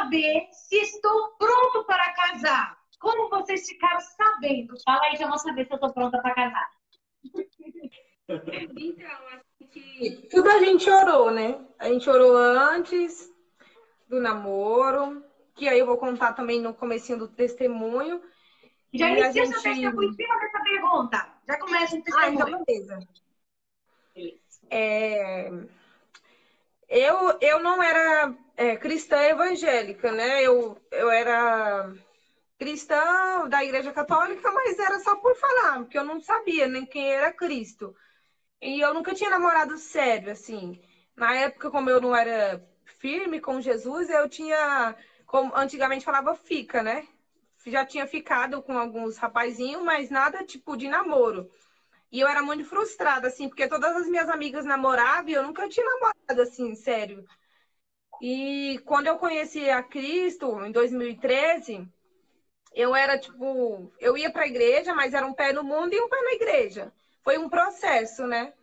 saber se estou pronto para casar? Como vocês ficaram sabendo? Fala aí que eu vou saber se eu estou pronta para casar. Então, tudo a gente orou, né? A gente orou antes do namoro, que aí eu vou contar também no comecinho do testemunho. Já E a inicia seu gente... testemunho em cima dessa pergunta. Já começa o então testemunho. beleza. Eu não era cristã evangélica, né? Eu era cristã da Igreja Católica, mas era só por falar, porque eu não sabia nem quem era Cristo. E eu nunca tinha namorado sério, assim. Na época, como eu não era firme com Jesus, eu tinha, como antigamente falava, fica, né? Já tinha ficado com alguns rapazinhos, mas nada tipo de namoro. E eu era muito frustrada, assim, porque todas as minhas amigas namoravam e eu nunca tinha namorado, assim, sério. E quando eu conheci a Cristo, em 2013, eu era, tipo, eu ia para a igreja, mas era um pé no mundo e um pé na igreja. Foi um processo, né?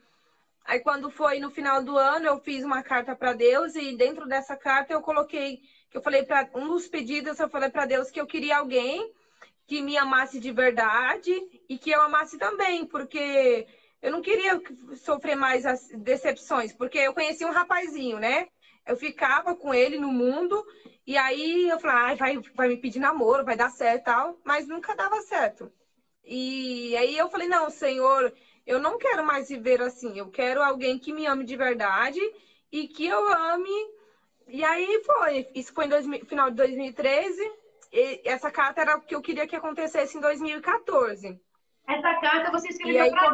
Aí, quando foi no final do ano, eu fiz uma carta para Deus e dentro dessa carta eu coloquei, que eu falei para um dos pedidos, eu falei para Deus que eu queria alguém que me amasse de verdade e que eu amasse também, porque eu não queria sofrer mais as decepções, porque eu conheci um rapazinho, né? Eu ficava com ele no mundo e aí eu falei, vai me pedir namoro, vai dar certo e tal, mas nunca dava certo. E aí eu falei, não, Senhor, eu não quero mais viver assim, eu quero alguém que me ame de verdade e que eu ame. E aí foi, isso foi final de 2013, e essa carta era o que eu queria que acontecesse em 2014. Essa carta você E escreveu aí, para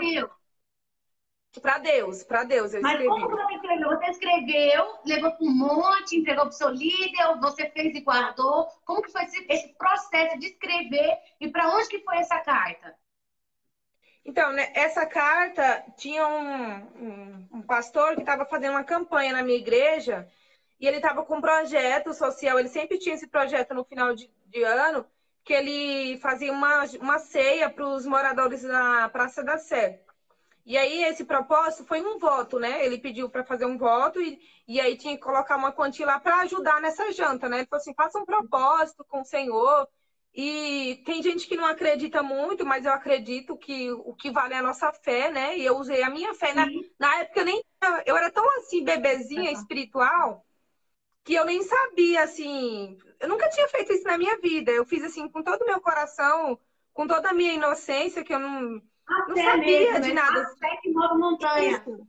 Deus. para Deus eu Mas como escrevi. você escreveu? Você escreveu, levou para um monte, entregou para o seu líder, ou você fez e guardou? Como que foi esse processo de escrever e para onde que foi essa carta? Então, né, essa carta tinha um pastor que estava fazendo uma campanha na minha igreja e ele estava com um projeto social. Ele sempre tinha esse projeto no final de ano, que ele fazia uma ceia para os moradores da Praça da Sé. E aí, esse propósito foi um voto, né? Ele pediu para fazer um voto e aí tinha que colocar uma quantia lá para ajudar nessa janta, né? Ele falou assim: faça um propósito com o Senhor. E tem gente que não acredita muito, mas eu acredito que o que vale é a nossa fé, né? E eu usei a minha fé. Sim. Na época eu era tão assim, bebezinha espiritual, que eu nem sabia, assim. Eu nunca tinha feito isso na minha vida. Eu fiz assim com todo o meu coração, com toda a minha inocência, que eu A não fé sabia mesmo, de né? nada. A fé que move montanha. Isso.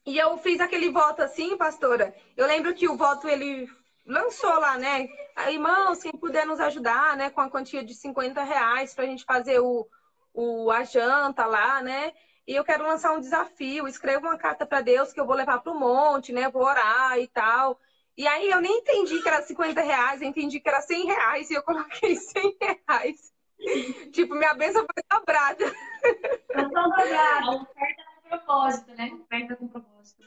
E eu fiz aquele voto assim, pastora. Eu lembro que o voto ele lançou lá, né? Aí, irmãos, quem puder nos ajudar, né, com a quantia de R$ 50 para a gente fazer a janta lá, né? E eu quero lançar um desafio. Escreva uma carta para Deus que eu vou levar para o monte, né? Vou orar e tal. E aí eu nem entendi que era R$ 50, eu entendi que era R$ 100 e eu coloquei R$ 100. Tipo, minha bênção foi dobrada. Canção dobrada. A oferta com propósito, né? Oferta com propósito.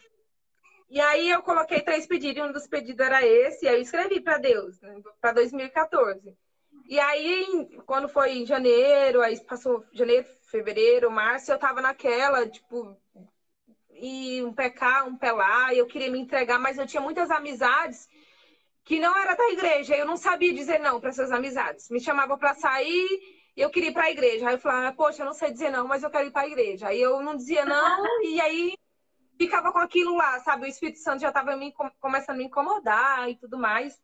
E aí eu coloquei 3 pedidos, e um dos pedidos era esse, e aí eu escrevi para Deus, né, para 2014. E aí, quando foi em janeiro, aí passou janeiro, fevereiro, março, eu tava naquela, tipo, e um pé cá, um pé lá, e eu queria me entregar, mas eu tinha muitas amizades que não era da igreja, eu não sabia dizer não para essas amizades. Me chamavam para sair, e eu queria ir para a igreja. Aí eu falava, poxa, eu não sei dizer não, mas eu quero ir para a igreja. Aí eu não dizia não, e aí ficava com aquilo lá, sabe? O Espírito Santo já estava começando a me incomodar e tudo mais.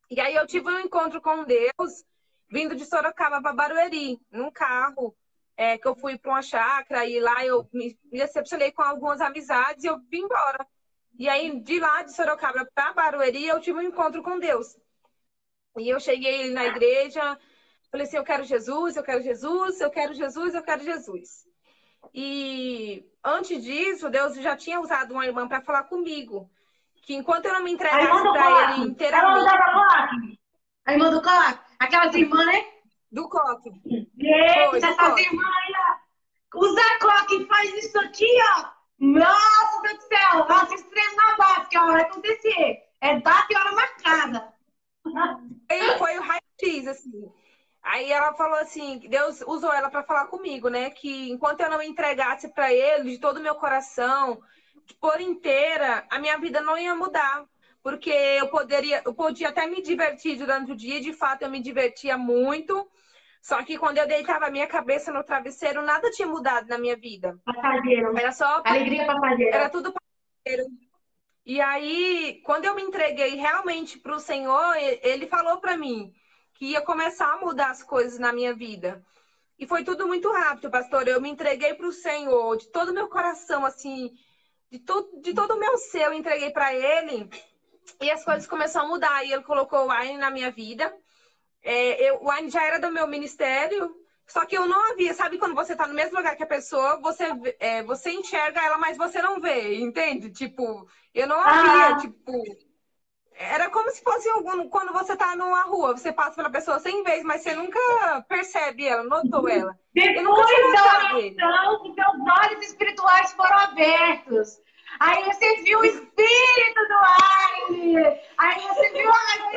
E aí eu tive um encontro com Deus, vindo de Sorocaba para Barueri, num carro, que eu fui para uma chácara, e lá eu me decepcionei com algumas amizades e eu vim embora. E aí, de lá de Sorocaba para Barueri, eu tive um encontro com Deus. E eu cheguei na igreja, falei assim, eu quero Jesus, eu quero Jesus, eu quero Jesus, eu quero Jesus. E antes disso, Deus já tinha usado uma irmã para falar comigo. Que enquanto eu não me A irmã entregasse do para ele coque. Ela inteiramente, usava coque? A irmã do coque? Aquelas irmãs, né? do coque, foi, Eita, do essas coque. irmãs aí, ó. Usa coque, faz isso aqui, ó. Nossa, Deus do céu. Nossa, estresse na base, que vai acontecer. É data e hora marcada. Foi o raio-x, assim. Aí ela falou assim, Deus usou ela para falar comigo, né? Que enquanto eu não me entregasse para ele de todo o meu coração, por inteira, a minha vida não ia mudar. porque eu podia até me divertir durante o dia, de fato eu me divertia muito, só que quando eu deitava a minha cabeça no travesseiro, nada tinha mudado na minha vida. Passageiro. Era só, Alegria era passageira. tudo passageiro. E aí, quando eu me entreguei realmente para o Senhor, Ele falou para mim que ia começar a mudar as coisas na minha vida. E foi tudo muito rápido, pastor. Eu me entreguei para o Senhor, de todo o meu coração, assim, de todo o meu ser, eu entreguei para Ele. E as coisas começaram a mudar. E Ele colocou o Wine na minha vida. O Wine já era do meu ministério, só que eu não havia. Sabe quando você tá no mesmo lugar que a pessoa, você enxerga ela, mas você não vê, entende? Tipo, eu não havia, Ah, tipo. Era como se fosse quando você tá numa rua, você passa pela pessoa 100 vezes, mas você nunca percebe ela, notou ela. Eu nunca tinha depois da notado ele. oração, os seus olhos espirituais foram abertos. Aí você viu o espírito do ar. Aí você viu a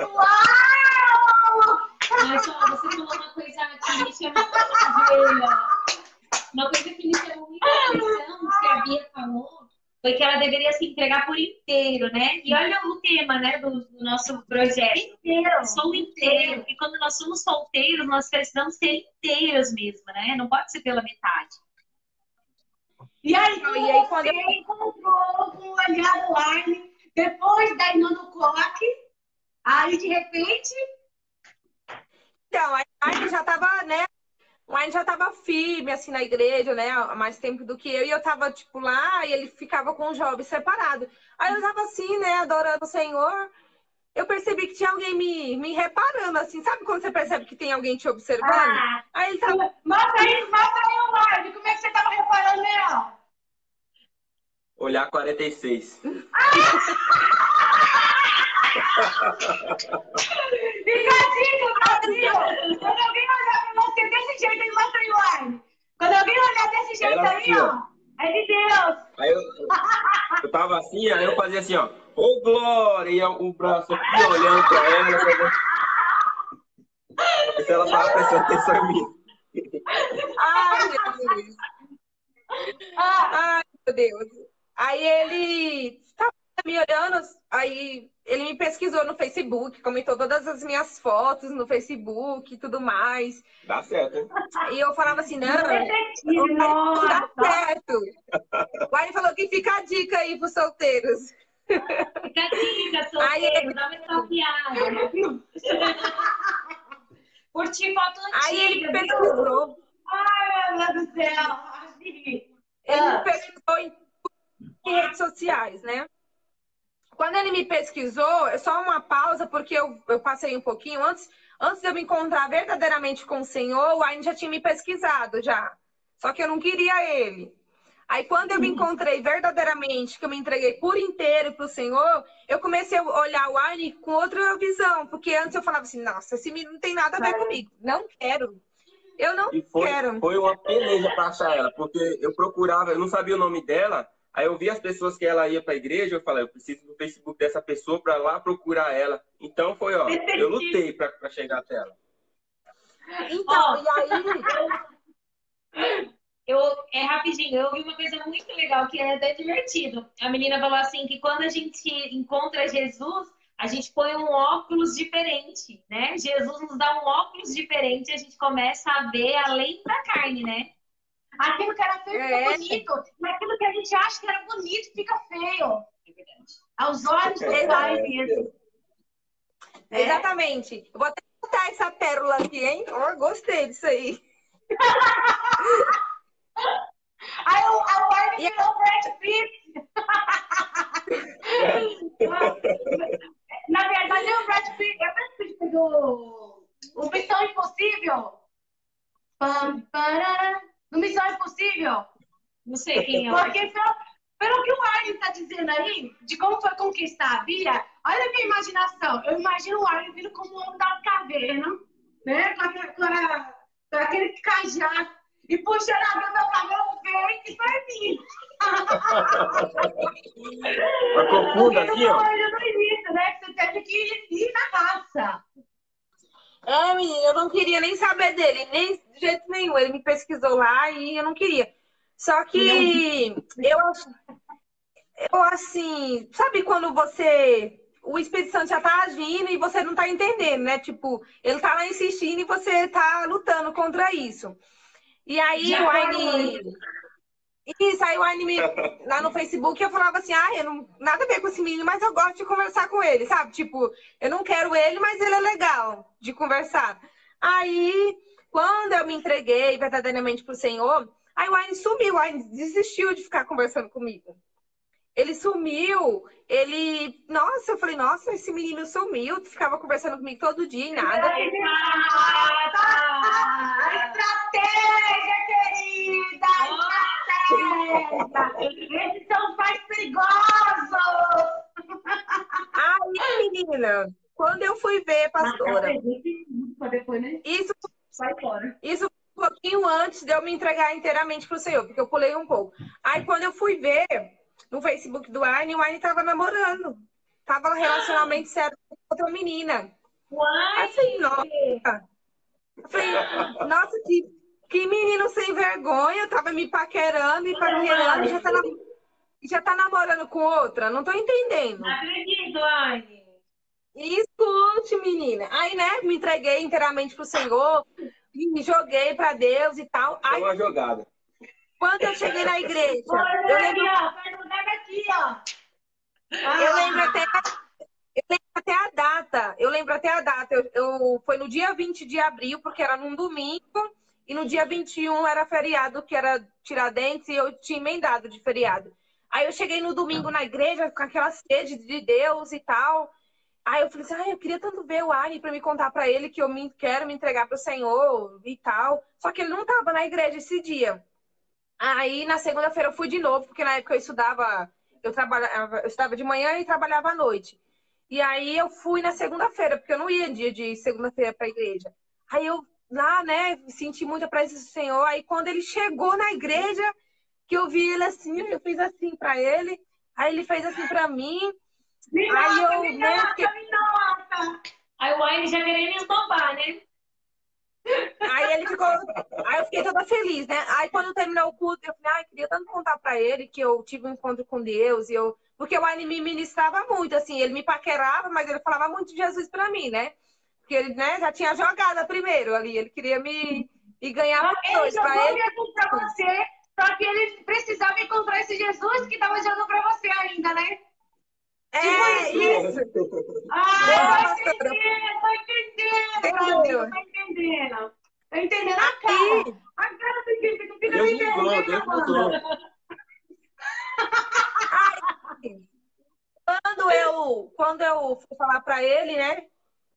uau! Mas, ó, você falou uma coisa que me chamou uma coisa que me chamou muita atenção, que a Bia falou, foi que ela deveria se entregar por inteiro, né? E olha o tema, né, do nosso projeto. Inteiro. Sou inteiro. E quando nós somos solteiros, nós precisamos ser inteiros mesmo, né? Não pode ser pela metade. E aí, quando você encontrou com o olhar online, depois da irmã do coque, aí de repente. Então, a gente já tava, né? O Wine já tava firme, assim, na igreja, né? Há mais tempo do que eu. E eu tava, tipo, lá e ele ficava com os jovens separado. Aí eu tava assim, né? Adorando o Senhor. Eu percebi que tinha alguém me reparando, assim. Sabe quando você percebe que tem alguém te observando? Ah, Aí ele tava... mostra aí o live. Como é que você tava reparando nela? Olhar 46. Ricardinho, Brasil! Quando alguém olhar pra você desse jeito aí, mostra aí o live. Quando alguém olhar desse jeito Era aí, assim, ó. é de Deus. Aí eu tava assim, aí eu fazia assim, ó. Ô, Glória! E o braço aqui olhando pra ela. Pra ver se ela tava prestando atenção em mim. Ai, Jesus! Ai, meu Deus! Aí ele tava me olhando, aí ele me pesquisou no Facebook, comentou todas as minhas fotos no Facebook e tudo mais. Dá certo, hein? E eu falava assim, não, Nossa. dá certo. O Wine falou que fica a dica aí pros solteiros. Fica a dica, solteiro, dá uma stalkeada. Curtir foto antiga. Aí ele me pesquisou. Ai, meu Deus do céu. Ele me pesquisou em redes sociais, né? Quando ele me pesquisou, é só uma pausa, porque eu passei um pouquinho antes de eu me encontrar verdadeiramente com o Senhor, o Wine já tinha me pesquisado já. Só que eu não queria ele. Aí quando eu me encontrei verdadeiramente, que eu me entreguei por inteiro para o Senhor, eu comecei a olhar o Wine com outra visão, porque antes eu falava assim, nossa, esse menino não tem nada a ver comigo, não quero. Eu não quero. Foi uma peleja pra achar ela, porque eu procurava, eu não sabia o nome dela, aí eu vi as pessoas que ela ia pra igreja, eu falei, eu preciso do Facebook dessa pessoa pra lá procurar ela. Então foi, ó, eu lutei pra chegar até ela. Então, e aí... Rapidinho, eu vi uma coisa muito legal, que é até divertido. A menina falou assim, que quando a gente encontra Jesus, a gente põe um óculos diferente, né? Jesus nos dá um óculos diferente e a gente começa a ver além da carne, né? Aquilo que era feio fica bonito. E aquilo que a gente acha que era bonito fica feio. É verdade. Aos olhos do Pai mesmo. Exatamente. Eu vou até botar essa pérola aqui, hein? Oh, gostei disso aí. Aí o Arne virou o Brad Pitt. Na verdade, é o Brad Pitt. É o Brad Pitt do Missão Impossível. No Missão Impossível. Não sei quem é. Porque pelo que o Arne está dizendo aí, de como foi conquistar a Bia, olha a minha imaginação. Eu imagino o Arne vindo como o homem da caverna, né? Com aquele cajado. E puxando a Bia meu cabelo vem e vai vir. Uma confunda assim, ó. No início, né? Que você teve que ir na raça. Menina, eu não queria nem saber dele, nem de jeito nenhum. Ele me pesquisou lá e eu não queria. Só que eu assim, sabe quando você o Espírito Santo já tá agindo e você não tá entendendo, né? Tipo, ele tá lá insistindo e você tá lutando contra isso. E aí o Aine... Isso, aí o Aine lá no Facebook eu falava assim, eu não nada a ver com esse menino, mas eu gosto de conversar com ele, sabe? Tipo, eu não quero ele, mas ele é legal de conversar. Aí, quando eu me entreguei verdadeiramente pro Senhor, aí o Aine sumiu, o Aine desistiu de ficar conversando comigo. Ele sumiu, Nossa, eu falei, nossa, esse menino sumiu, ficava conversando comigo todo dia e nada. A estratégia, querida! A estratégia! Esses são os mais perigosos! Aí, menina, quando eu fui ver, pastora, isso Sai fora. Isso um pouquinho antes de eu me entregar inteiramente pro Senhor, porque eu pulei um pouco. Aí, quando eu fui ver no Facebook do Aine, o Aine tava namorando. Tava no relacionamento sério com outra menina. Aí eu falei, nossa. Eu falei, nossa, que menino sem vergonha. Tava me paquerando, já tá namorando com outra. Não tô entendendo. Não acredito, Aine. Escute, menina. Aí, né, me entreguei inteiramente pro Senhor, me joguei pra Deus e tal. Aí, uma jogada. quando eu cheguei na igreja, eu lembro até a data. Eu lembro até a data. Foi no dia 20 de abril, porque era num domingo, e no dia 21 era feriado, que era Tiradentes, e eu tinha emendado de feriado. Aí eu cheguei no domingo na igreja com aquela sede de Deus e tal. Aí eu falei assim, eu queria tanto ver o Aine para me contar para ele que quero me entregar para o Senhor e tal. Só que ele não estava na igreja esse dia. Aí na segunda-feira eu fui de novo, porque na época eu estudava de manhã e trabalhava à noite. E aí eu fui na segunda-feira, porque eu não ia dia de segunda-feira para a igreja. Aí eu lá, né, senti muita presença do Senhor. Aí quando ele chegou na igreja, que eu vi ele assim, eu fiz assim para ele. Aí ele fez assim para mim. Aí o Aine já querendo me esnobar, né? Aí eu fiquei toda feliz, né? Aí quando terminou o culto, eu falei, queria tanto contar pra ele que eu tive um encontro com Deus, porque o Aine me ministrava muito, assim, ele me paquerava, mas ele falava muito de Jesus pra mim, né? Porque ele, né, já tinha jogado primeiro ali, ele queria me ganhar por dois. Ele jogou Jesus pra você, só que ele precisava encontrar esse Jesus que tava jogando pra você ainda, né? Isso. Tô entendendo. Tô entendendo a cara. A cara do que não fica nem vergonha. Quando eu fui falar pra ele, né?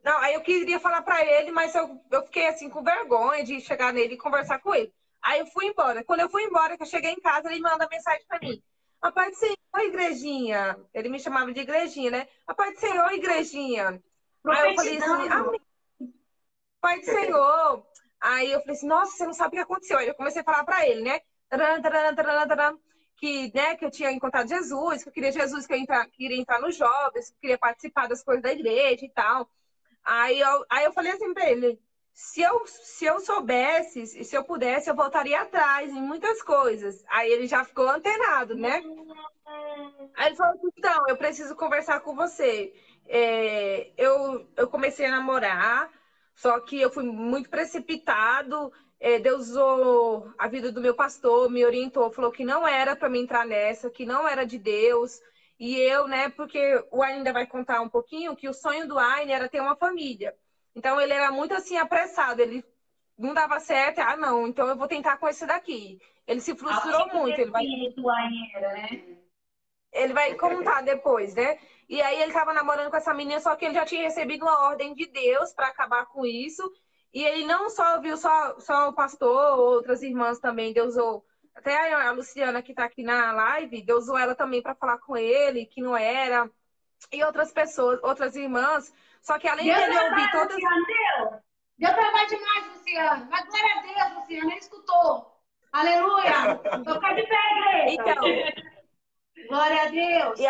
Não, aí eu queria falar pra ele, mas eu fiquei assim com vergonha de chegar nele e conversar com ele. Aí eu fui embora. Quando eu fui embora, que eu cheguei em casa, ele manda mensagem pra mim. A paz do Senhor, igrejinha. Ele me chamava de igrejinha, né? A paz do Senhor, igrejinha. Aí eu falei assim, amém. Paz do Senhor. Aí eu falei assim, nossa, você não sabe o que aconteceu. Aí eu comecei a falar pra ele, né? Que eu tinha encontrado Jesus, que eu queria Jesus, que eu queria entrar nos jovens, que eu queria participar das coisas da igreja e tal. Aí eu falei assim pra ele, se eu soubesse, se eu pudesse, eu voltaria atrás em muitas coisas. Aí ele já ficou antenado, né? Aí ele falou, então, eu preciso conversar com você. Eu comecei a namorar, só que eu fui muito precipitado. Deus usou a vida do meu pastor, me orientou, falou que não era para mim entrar nessa, que não era de Deus. E eu, né, porque o Aine ainda vai contar um pouquinho que o sonho do Aine era ter uma família. Então ele era muito assim apressado, ele não dava certo, não, então eu vou tentar com esse daqui. Ele se frustrou muito. Ele vai contar depois, né? E aí ele tava namorando com essa menina, só que ele já tinha recebido uma ordem de Deus para acabar com isso. E ele não só viu só o pastor, outras irmãs também, Deus usou. Até a Luciana, que tá aqui na live, Deus usou ela também para falar com ele, que não era. E outras pessoas, outras irmãs. Só que além de ele ouvir todas. Deu trabalho demais, Luciana. Mas glória a Deus, Luciana, ele escutou. Aleluia! Tocar de pé, igreja. Então. Glória a Deus. E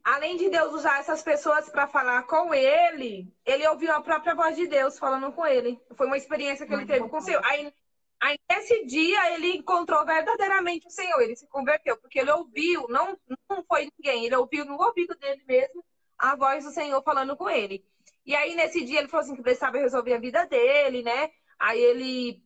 além de Deus usar essas pessoas para falar com ele, ele ouviu a própria voz de Deus falando com ele. Foi uma experiência que ele teve com o Senhor. Aí nesse dia, ele encontrou verdadeiramente o Senhor. Ele se converteu, porque ele ouviu, não foi ninguém, ele ouviu no ouvido dele mesmo a voz do Senhor falando com ele. E aí, nesse dia, ele falou assim que precisava resolver a vida dele, né? Aí ele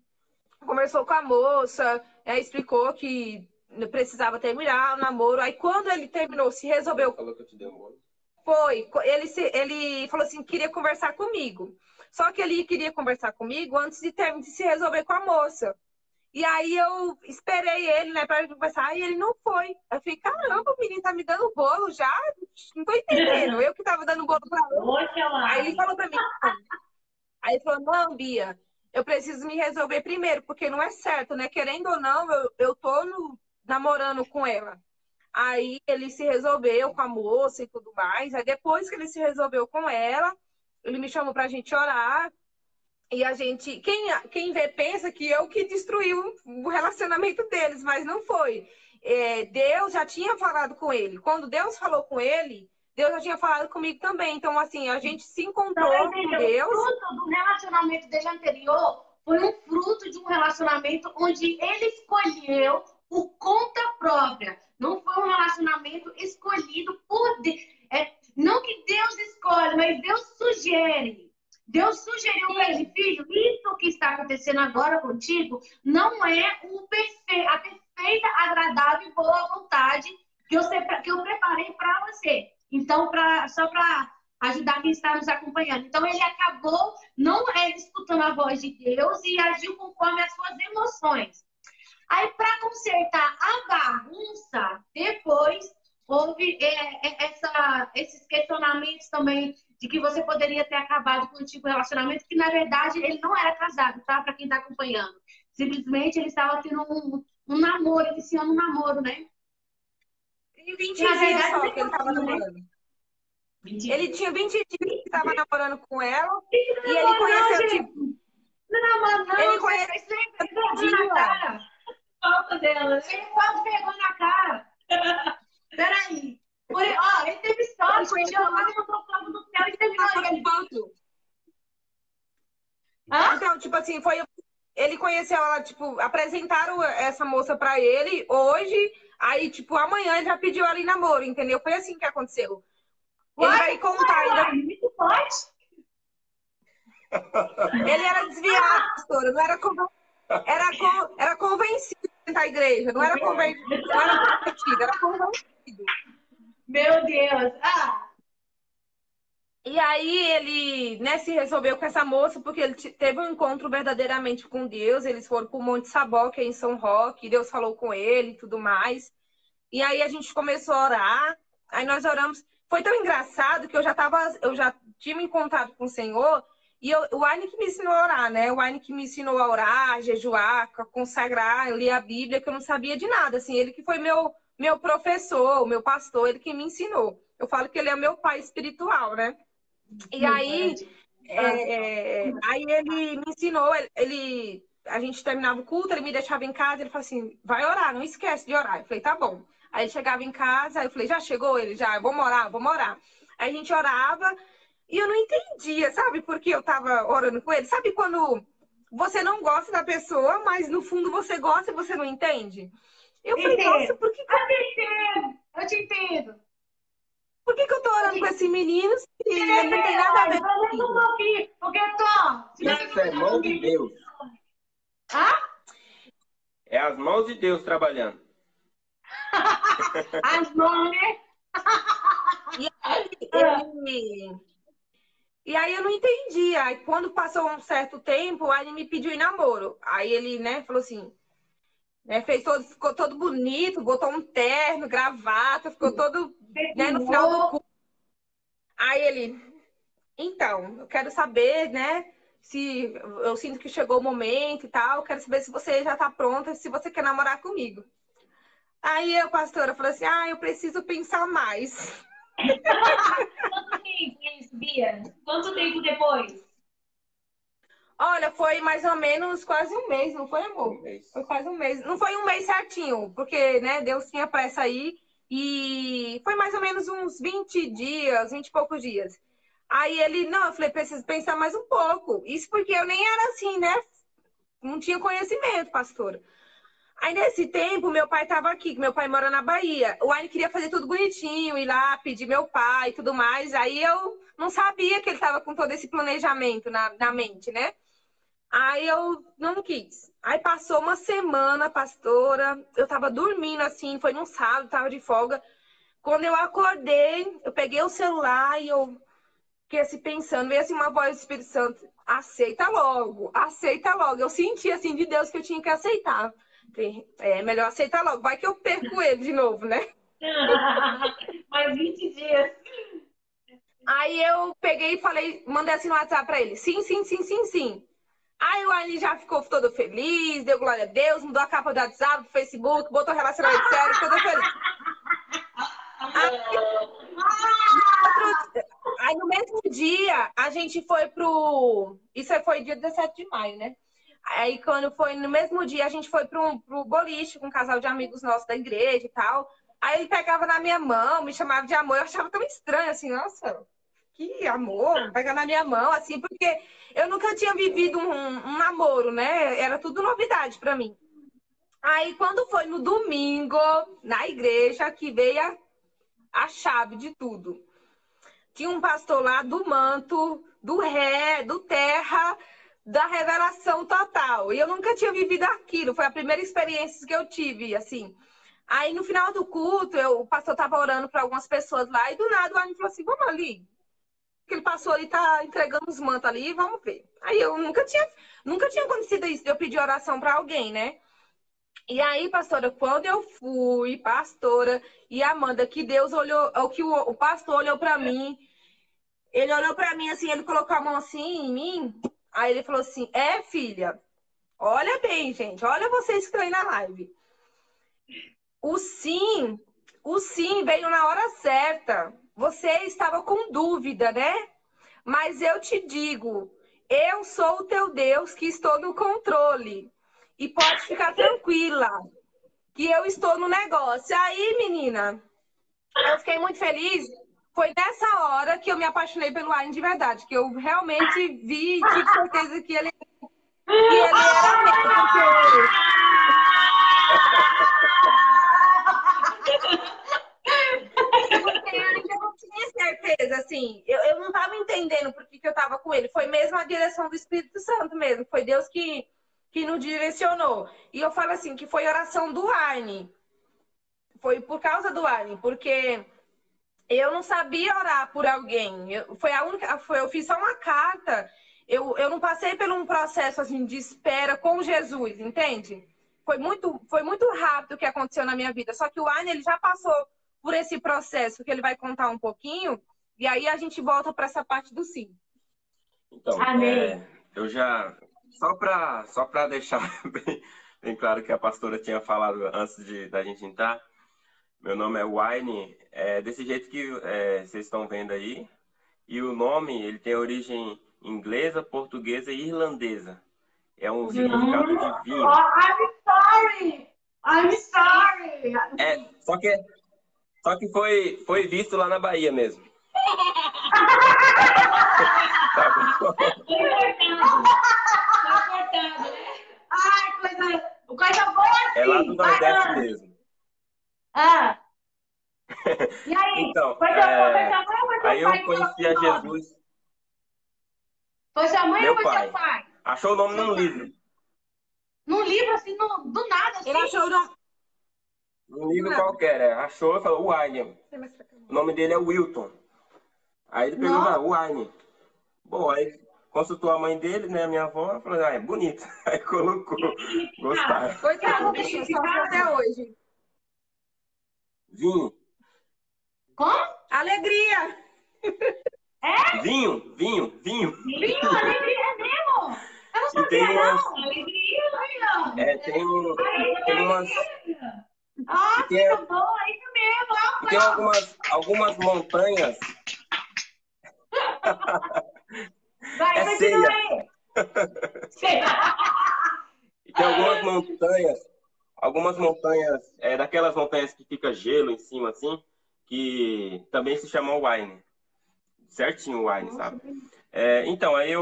conversou com a moça, explicou que precisava terminar o namoro. Aí, quando ele terminou, se resolveu... Falou que eu te dei um bolo. Foi. Ele falou assim, queria conversar comigo. Só que ele queria conversar comigo antes de se resolver com a moça. E aí eu esperei ele, né, pra conversar, e ele não foi. Eu falei, caramba, o menino tá me dando bolo já? Não tô entendendo. Eu que tava dando bolo pra ele. Aí ele falou pra mim, aí ele falou, não, Bia, eu preciso me resolver primeiro, porque não é certo, né? Querendo ou não, eu tô namorando com ela. Aí ele se resolveu com a moça e tudo mais. Aí depois que ele se resolveu com ela, ele me chamou pra gente orar. E a gente, quem vê, pensa que eu que destruiu o relacionamento deles, mas não foi. Deus já tinha falado com ele. Quando Deus falou com ele, Deus já tinha falado comigo também. Então, assim, a gente se encontrou com Deus. O fruto do relacionamento dele anterior foi um fruto de um relacionamento onde ele escolheu por conta própria. Não foi um relacionamento escolhido por Deus. Não que Deus escolhe, mas Deus sugere. Deus sugeriu para ele, filho, isso que está acontecendo agora contigo não é a perfeita, agradável e boa vontade que eu preparei para você. Então, só para ajudar quem está nos acompanhando. Então, ele acabou não escutando a voz de Deus e agiu conforme as suas emoções. Aí, para consertar a bagunça, depois houve esses questionamentos também de que você poderia ter acabado com o antigo relacionamento, que na verdade ele não era casado, tá? Para quem está acompanhando. Simplesmente ele estava tendo um namoro, iniciando um namoro, né? Tem 20 dias só que ele estava namorando. Ele tinha 20 dias que estava namorando com ela. E ele conheceu, tipo... Não, ele conheceu na cara. Falta dela. Ele quase pegou na cara. Peraí. Ele teve sorte, o Giovanni botou fogo no céu e terminou ele. Então, tipo assim, ele conheceu ela, tipo, apresentaram essa moça pra ele hoje, aí, tipo, amanhã ele já pediu ela em namoro, entendeu? Foi assim que aconteceu. Ele vai contar ainda. Muito forte. Ele era desviado, pastora, não era era convencido da igreja, não era convertido, era convencido. Meu Deus! E aí ele, né, se resolveu com essa moça porque ele teve um encontro verdadeiramente com Deus. Eles foram para o Monte Sabó, que é em São Roque, e Deus falou com ele e tudo mais. E aí a gente começou a orar, aí nós oramos. Foi tão engraçado que eu já tinha me encontrado com o Senhor, e o Aine que me ensinou a orar, né? O Aine que me ensinou a orar, a jejuar, a consagrar, ler a Bíblia, que eu não sabia de nada, assim. Ele que foi meu professor, meu pastor, ele que me ensinou. Eu falo que ele é meu pai espiritual, né? E aí, aí ele me ensinou, a gente terminava o culto, ele me deixava em casa, ele falou assim, vai orar, não esquece de orar. Eu falei, tá bom. Aí ele chegava em casa, aí eu falei, já chegou? Ele, já, vamos orar. Aí a gente orava, e eu não entendia, sabe, porque eu tava orando com ele. Sabe quando você não gosta da pessoa, mas no fundo você gosta e você não entende? Eu falei, nossa, por que... Eu te entendo. Por que eu tô orando com esse menino se ele não tem nada a ver comigo? Porque eu tô... Isso é mão de Deus. É as mãos de Deus trabalhando. As mãos, né? E aí eu não entendi. Aí quando passou um certo tempo, aí ele me pediu em namoro. Aí ele, né, falou assim, né, ficou todo bonito, botou um terno, gravata, ficou todo, né, no final do culto. Aí ele, então, eu quero saber, né, se eu sinto que chegou o momento e tal, quero saber se você já tá pronta, se você quer namorar comigo. Aí a pastora falou assim, eu preciso pensar mais. Quanto tempo isso, Bia? Quanto tempo depois? Olha, foi mais ou menos quase um mês, não foi, amor? Um mês. Foi quase um mês. Não foi um mês certinho, porque, né, Deus tinha pressa aí. E foi mais ou menos uns 20 dias, 20 e poucos dias. Aí ele, não, eu falei, preciso pensar mais um pouco. Isso porque eu nem era assim, né? Não tinha conhecimento, pastora. Aí, nesse tempo, meu pai tava aqui, que meu pai mora na Bahia. O Wine queria fazer tudo bonitinho, ir lá pedir meu pai e tudo mais. Aí eu não sabia que ele tava com todo esse planejamento na mente, né? Aí eu não quis. Aí passou uma semana, pastora, eu tava dormindo assim, foi num sábado, tava de folga. Quando eu acordei, eu peguei o celular e eu fiquei assim pensando, veio assim uma voz do Espírito Santo, aceita logo, aceita logo. Eu senti assim de Deus que eu tinha que aceitar. Falei, é melhor aceitar logo, vai que eu perco ele de novo, né? Mais 20 dias. Aí eu peguei e falei, mandei assim no WhatsApp pra ele, sim, sim, sim, sim, sim. Aí o Ali já ficou todo feliz, deu glória a Deus, mudou a capa do WhatsApp, do Facebook, botou relacionamento sério, todo feliz. Aí no mesmo dia, a gente foi pro... Isso foi dia 17 de maio, né? Aí quando foi no mesmo dia, a gente foi pro boliche com um casal de amigos nossos da igreja e tal. Aí ele pegava na minha mão, me chamava de amor. Eu achava tão estranho, assim, nossa, que amor, pegar na minha mão, assim, porque eu nunca tinha vivido um namoro, né? Era tudo novidade pra mim. Aí quando foi no domingo, na igreja, que veio a chave de tudo. Tinha um pastor lá do manto, do ré, do terra, da revelação total. E eu nunca tinha vivido aquilo. Foi a primeira experiência que eu tive, assim. Aí, no final do culto, o pastor estava orando para algumas pessoas lá. E, do nada, o Armin falou assim, vamos ali. Aquele pastor ali tá entregando os mantos ali, vamos ver. Aí, eu nunca tinha acontecido isso, de eu pedir oração para alguém, né? E aí, pastora, quando eu fui, pastora e Amanda, que Deus olhou, que o pastor olhou para mim, ele olhou para mim assim, ele colocou a mão assim em mim, aí ele falou assim, filha, olha bem, gente, olha vocês que estão aí na live. O sim veio na hora certa. Você estava com dúvida, né? Mas eu te digo, eu sou o teu Deus que estou no controle. E pode ficar tranquila, que eu estou no negócio. Aí, menina, eu fiquei muito feliz. Foi nessa hora que eu me apaixonei pelo Wine de verdade, que eu realmente vi, tive certeza que ele era mesmo. Porque eu ainda não tinha certeza, assim. Eu não estava entendendo por que eu estava com ele. Foi mesmo a direção do Espírito Santo mesmo. Foi Deus que nos direcionou. E eu falo assim, que foi oração do Arne. Foi por causa do Arne, porque eu não sabia orar por alguém. Eu fiz só uma carta. Eu não passei por um processo assim, de espera com Jesus, entende? Foi muito rápido o que aconteceu na minha vida. Só que o Arne, ele já passou por esse processo, que ele vai contar um pouquinho. E aí a gente volta para essa parte do sim. Então, eu já... Só para deixar bem claro que a pastora tinha falado antes da gente entrar, meu nome é Wine, desse jeito que vocês estão vendo aí. E o nome, ele tem origem inglesa, portuguesa e irlandesa. É um significado de vinho. I'm sorry! Só que foi visto lá na Bahia mesmo. Tá bom. Ai, coisa boa assim! É lá do Nordeste mesmo. E aí? Então, Foi seu aí pai eu conheci a Jesus. Foi sua mãe Meu ou foi pai. seu pai? Achou o nome num livro. Num livro, assim, do nada, assim? Ele achou o nome... Num livro qualquer, achou e falou, Wine. O nome dele é Wilton. Aí ele pegou, Wine. Bom, aí consultou a mãe dele, né, a minha avó, falou, é bonito. Aí colocou, gostaram. Coitado, bichinho, sofreu até hoje. Vinho. Como? Alegria! Vinho. Vinho, alegria, é mesmo? Eu não sabia, tem umas... não. Alegria, tem umas... coisa boa, isso mesmo. E tem algumas montanhas... Vai, ceia. E tem algumas montanhas, daquelas montanhas que fica gelo em cima, assim, que também se chamam Wine. Certinho o Wine, sabe? Então, aí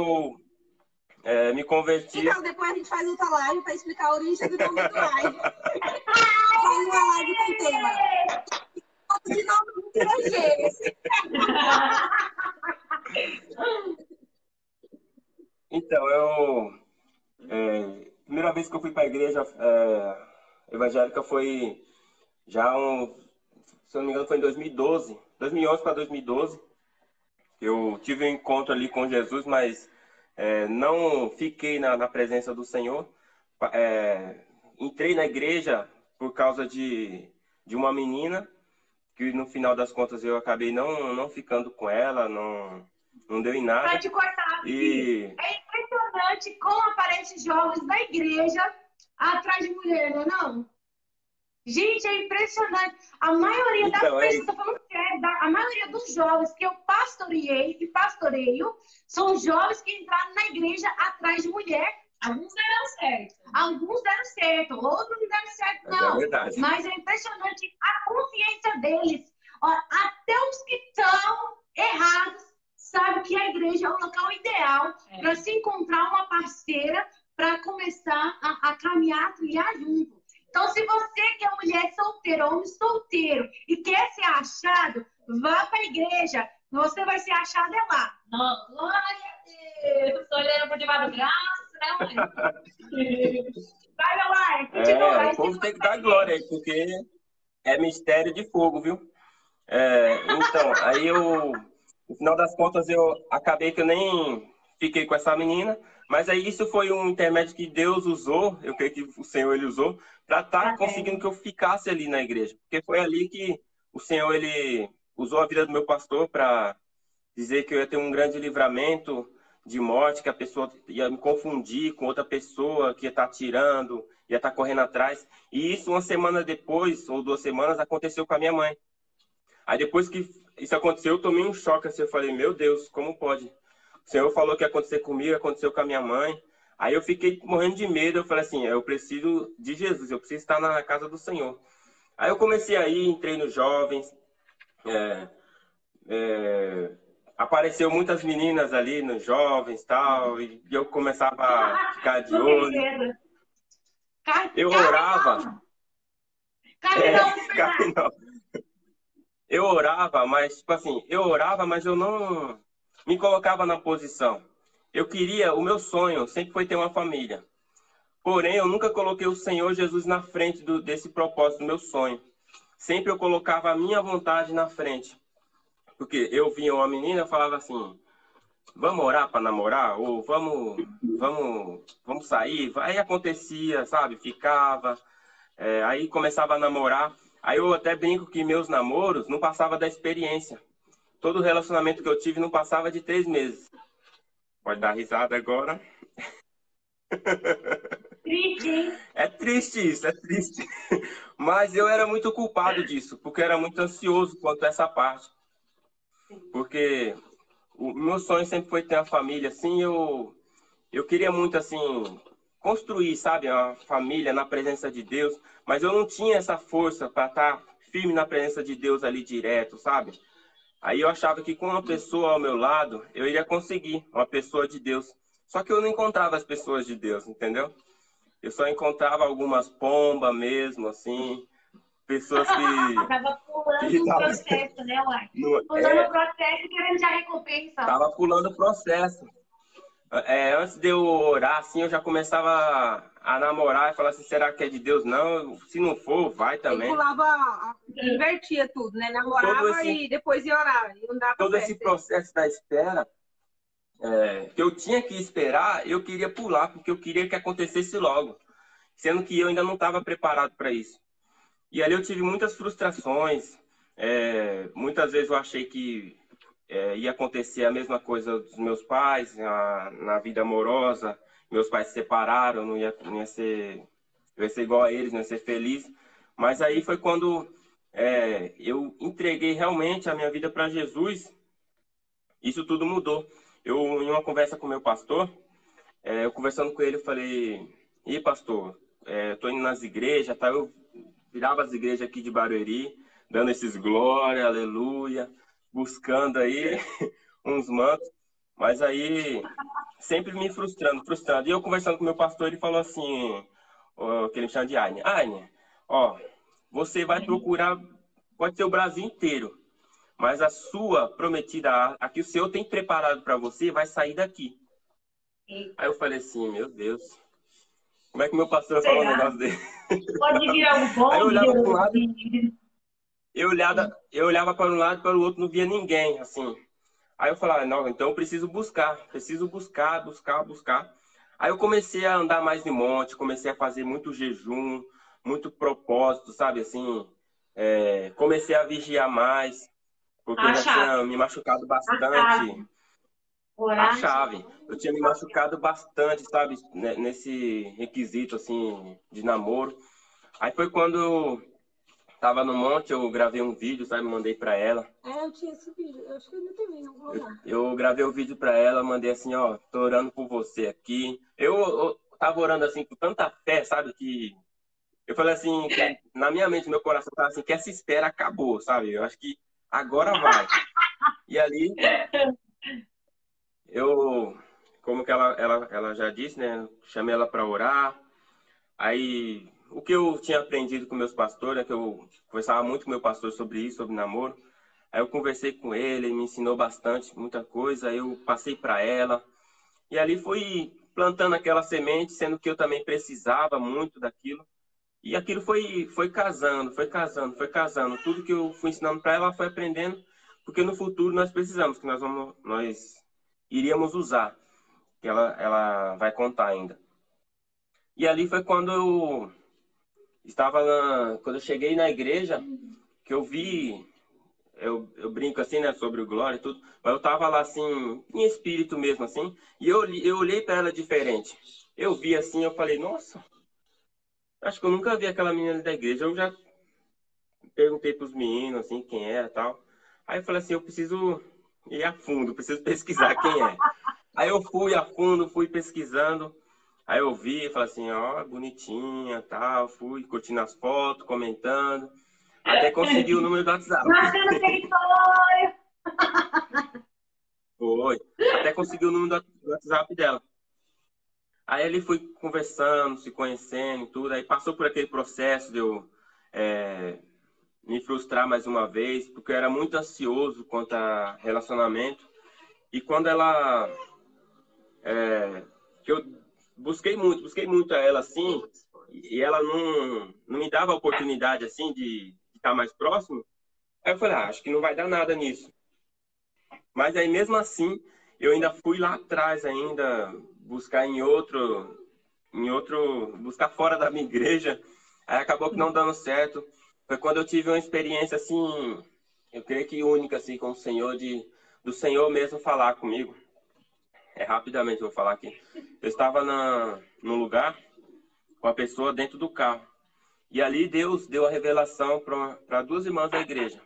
me converti. Então, depois a gente faz outra live para explicar a origem do nome do live. Faz uma live com o tema. De nome estrangeiro. Então, primeira vez que eu fui para a igreja evangélica foi já se eu não me engano, foi em 2012, 2011 para 2012. Eu tive um encontro ali com Jesus, mas não fiquei na presença do Senhor. Entrei na igreja por causa de uma menina, que no final das contas eu acabei não ficando com ela, não deu em nada. Vai te cortar, É impressionante como aparecem jovens da igreja atrás de mulher, não é não? Gente, é impressionante. A maioria das pessoas, tô falando sério, a maioria dos jovens que eu pastoreei e pastoreio são jovens que entraram na igreja atrás de mulher. Alguns deram certo. Alguns deram certo, outros não deram certo, não. É verdade. Mas é impressionante a consciência deles. Ó, até os que estão errados sabem que a igreja é o local ideal para se encontrar uma parceira para começar a caminhar, a trilhar junto. Então, se você que é mulher solteira, homem solteiro, e quer ser achado, vá para a igreja. Você vai ser achado lá. Não, glória a Deus. Estou olhando por debaixo do braço, né, mãe? Vai, meu lar. Continua. O povo tem que dar glória aí, porque é mistério de fogo, viu? Então, aí no final das contas, eu acabei que eu nem fiquei com essa menina, mas aí isso foi um intermédio que Deus usou, eu creio que o Senhor ele usou, para estar conseguindo que eu ficasse ali na igreja. Porque foi ali que o Senhor ele usou a vida do meu pastor para dizer que eu ia ter um grande livramento de morte, que a pessoa ia me confundir com outra pessoa que ia estar atirando, ia estar correndo atrás. E isso, uma semana depois, ou 2 semanas, aconteceu com a minha mãe. Aí depois que isso aconteceu, eu tomei um choque assim, eu falei, meu Deus, como pode? O Senhor falou que ia acontecer comigo, aconteceu com a minha mãe. Aí eu fiquei morrendo de medo, eu falei assim, eu preciso de Jesus, eu preciso estar na casa do Senhor. Aí eu comecei a ir, entrei nos jovens, apareceu muitas meninas ali nos jovens tal, e eu começava a ficar de olho. Eu orava. Eu orava, mas, tipo assim, eu não me colocava na posição. O meu sonho sempre foi ter uma família. Porém, eu nunca coloquei o Senhor Jesus na frente desse propósito, do meu sonho. Sempre eu colocava a minha vontade na frente. Porque eu via uma menina e falava assim, vamos orar para namorar? Ou vamos sair? Aí acontecia, sabe? Ficava, aí começava a namorar. Aí eu até brinco que meus namoros não passavam da experiência. Todo relacionamento que eu tive não passava de 3 meses. Pode dar risada agora. Triste, hein? É triste isso, é triste. Mas eu era muito culpado disso, porque eu era muito ansioso quanto a essa parte. Porque o meu sonho sempre foi ter uma família, assim, eu queria muito, assim, construir, sabe, uma família na presença de Deus, mas eu não tinha essa força para estar firme na presença de Deus ali direto, sabe? Aí eu achava que com uma pessoa ao meu lado, eu iria conseguir uma pessoa de Deus. Só que eu não encontrava as pessoas de Deus, entendeu? Eu só encontrava algumas pombas mesmo, assim, pessoas que... Tava pulando o processo, né, Uai? Pulando o processo e querendo já recompensa. Tava pulando o processo. Antes de eu orar, assim, eu já começava a namorar e falar assim, será que é de Deus? Não, se não for, vai também. Ele pulava, invertia tudo, né? Namorava e depois ia orar. E não dava todo esse processo da espera, que eu tinha que esperar, eu queria pular, porque eu queria que acontecesse logo. Sendo que eu ainda não estava preparado para isso. E ali eu tive muitas frustrações. Muitas vezes eu achei que ia acontecer a mesma coisa dos meus pais, na vida amorosa. Meus pais se separaram, eu ia ser igual a eles, não ia ser feliz. Mas aí foi quando eu entreguei realmente a minha vida para Jesus. Isso tudo mudou. Em uma conversa com o meu pastor, eu conversando com ele, eu falei, e pastor, tô indo nas igrejas, tá? Eu virava as igrejas aqui de Barueri, dando esses glória, aleluia, buscando aí uns mantos. Mas aí sempre me frustrando, frustrando. E eu conversando com meu pastor, ele falou assim, que ele me chama de Aine. Aine, ó, você vai procurar, pode ser o Brasil inteiro, mas a sua prometida, a que o Senhor tem preparado para você, vai sair daqui. Aí eu falei assim, meu Deus, como é que meu pastor fala um negócio dele? Pode vir algo bom. Aí eu olhava para um lado, eu olhava para um lado e para o outro, não via ninguém, assim. Aí eu falava, não, então eu preciso buscar. Aí eu comecei a andar mais de monte, comecei a fazer muito jejum, muito propósito, sabe, assim. Comecei a vigiar mais, porque eu já tinha me machucado bastante. A chave. Eu tinha me machucado bastante, sabe, nesse requisito, assim, de namoro. Aí foi quando eu tava no monte, eu gravei um vídeo, sabe, mandei pra ela. Eu tinha esse vídeo, eu acho que ainda tem em algum lugar. Eu gravei o vídeo pra ela, mandei assim, ó, tô orando por você aqui. Eu tava orando assim com tanta fé, sabe, que eu falei assim, que na minha mente, meu coração tava assim, que essa espera acabou, sabe? Eu acho que agora vai. E ali, como que ela já disse, né, chamei ela pra orar. Aí, o que eu tinha aprendido com meus pastores, que eu conversava muito com meu pastor sobre isso, sobre namoro. Aí eu conversei com ele me ensinou bastante, muita coisa. Aí eu passei para ela. E ali fui plantando aquela semente, sendo que eu também precisava muito daquilo. E aquilo foi casando, foi casando, foi casando. Tudo que eu fui ensinando para ela, ela foi aprendendo, porque no futuro nós precisamos, que nós iríamos usar, que ela vai contar ainda. E ali foi quando quando eu cheguei na igreja, que eu vi, eu brinco assim, né, sobre o glória e tudo, mas eu tava lá assim, em espírito mesmo assim, e eu olhei para ela diferente. Eu vi assim, eu falei, nossa, acho que eu nunca vi aquela menina da igreja. Eu já perguntei pros meninos assim, quem é e tal. Aí eu falei assim, eu preciso ir a fundo, preciso pesquisar quem é. Aí eu fui a fundo, fui pesquisando. Aí eu vi, falei assim, ó, bonitinha, tal, fui curtindo as fotos, comentando, até consegui o número do WhatsApp. Marcando território! Foi, até consegui o número do WhatsApp dela. Aí ele foi conversando, se conhecendo e tudo, aí passou por aquele processo de eu me frustrar mais uma vez, porque eu era muito ansioso quanto a relacionamento. E quando que eu busquei muito a ela assim, e ela não me dava a oportunidade assim de estar mais próximo. Aí eu falei, acho que não vai dar nada nisso. Mas aí mesmo assim, eu ainda fui lá atrás ainda buscar buscar fora da minha igreja. Aí acabou que não dando certo. Foi quando eu tive uma experiência assim, eu creio que única assim com o Senhor, do Senhor mesmo falar comigo. Rapidamente eu vou falar aqui. Eu estava num lugar com a pessoa dentro do carro. E ali Deus deu a revelação para duas irmãs da igreja.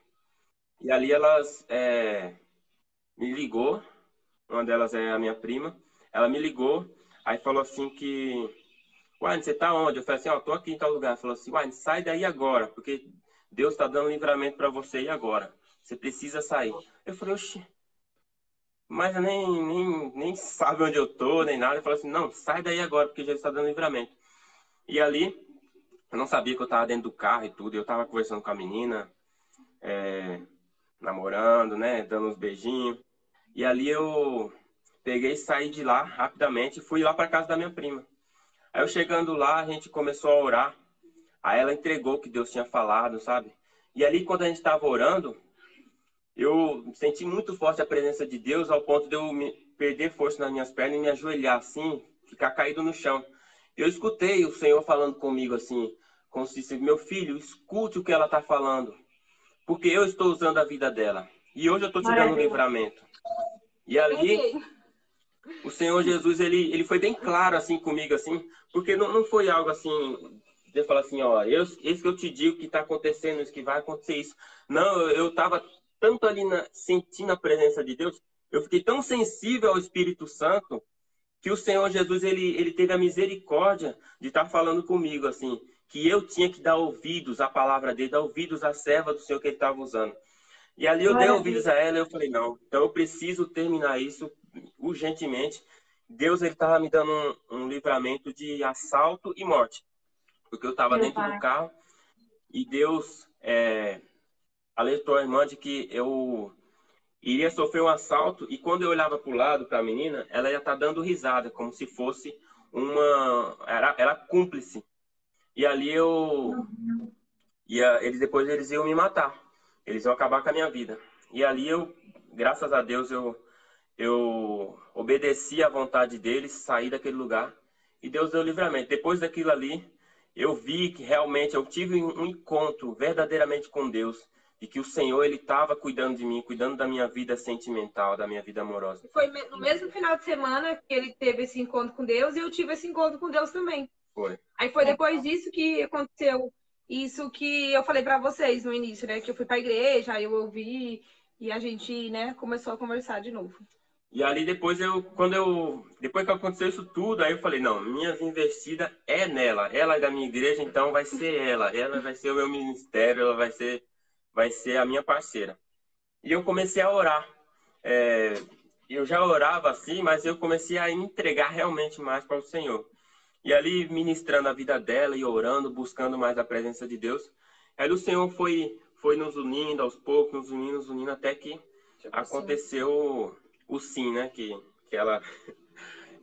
E ali elas me ligou, uma delas é a minha prima. Ela me ligou, aí falou assim que, Wine, você tá onde? Eu falei assim, ó, tô aqui em tal lugar. Ela falou assim, Wine, sai daí agora, porque Deus está dando livramento para você e agora. Você precisa sair. Eu falei, oxi, mas eu nem sabe onde eu tô, nem nada. Ele falou assim, não, sai daí agora, porque Jesus está dando livramento. E ali, eu não sabia que eu tava dentro do carro e tudo. Eu tava conversando com a menina, namorando, né, dando uns beijinhos. E ali eu peguei e saí de lá rapidamente e fui lá para casa da minha prima. Aí eu chegando lá, a gente começou a orar. Aí ela entregou o que Deus tinha falado, sabe? E ali, quando a gente estava orando, eu senti muito forte a presença de Deus ao ponto de eu perder força nas minhas pernas e me ajoelhar assim, ficar caído no chão. Eu escutei o Senhor falando comigo assim, como se disse, meu filho, escute o que ela está falando, porque eu estou usando a vida dela. E hoje eu estou te dando um livramento. E ali, o Senhor Jesus, ele foi bem claro assim comigo, assim, porque não foi algo assim, de falar assim, ó, esse que eu te digo que está acontecendo, isso que vai acontecer isso. Não, eu estava tanto ali sentindo a presença de Deus, eu fiquei tão sensível ao Espírito Santo, que o Senhor Jesus, ele teve a misericórdia de estar falando comigo, assim, que eu tinha que dar ouvidos à palavra dele, dar ouvidos à serva do Senhor que ele estava usando. E ali eu dei ouvidos a ela e eu falei, não, então eu preciso terminar isso urgentemente. Deus ele estava me dando um livramento de assalto e morte. Porque eu estava dentro do carro e Deus alertou a irmã de que eu iria sofrer um assalto, e quando eu olhava para o lado, para a menina, ela ia estar dando risada, como se fosse era cúmplice. E ali eles iam me matar. Eles iam acabar com a minha vida. E ali graças a Deus, eu obedeci à vontade deles, saí daquele lugar, e Deus deu livramento. Depois daquilo ali, eu vi que realmente eu tive um encontro verdadeiramente com Deus, de que o Senhor ele estava cuidando de mim, cuidando da minha vida sentimental, da minha vida amorosa. Foi no mesmo final de semana que ele teve esse encontro com Deus e eu tive esse encontro com Deus também. Foi. Aí foi depois disso que aconteceu isso que eu falei para vocês no início, né? Que eu fui para a igreja, aí eu ouvi e a gente, né, começou a conversar de novo. E ali depois depois que aconteceu isso tudo, aí eu falei, não, minha investida é nela. Ela é da minha igreja, então vai ser ela. Ela vai ser o meu ministério, ela vai ser a minha parceira. E eu comecei a orar. Eu já orava assim, mas eu comecei a entregar realmente mais para o Senhor. E ali ministrando a vida dela e orando, buscando mais a presença de Deus. Aí o Senhor foi nos unindo aos poucos, nos unindo até que aconteceu o sim, né? Que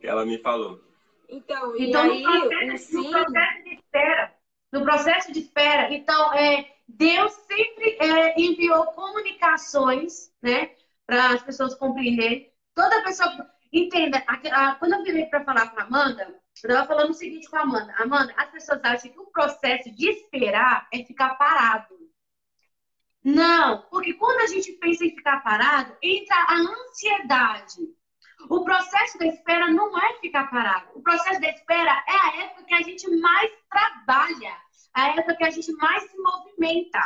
ela me falou. Então aí, no processo de espera, então, Deus sempre enviou comunicações, né? Para as pessoas compreenderem. Toda pessoa... Entenda, quando eu virei para falar com a Amanda, eu estava falando o seguinte com a Amanda. Amanda, as pessoas acham que o processo de esperar é ficar parado. Não, porque quando a gente pensa em ficar parado, entra a ansiedade. O processo da espera não é ficar parado. O processo da espera é a época que a gente mais trabalha, a época que a gente mais se movimenta,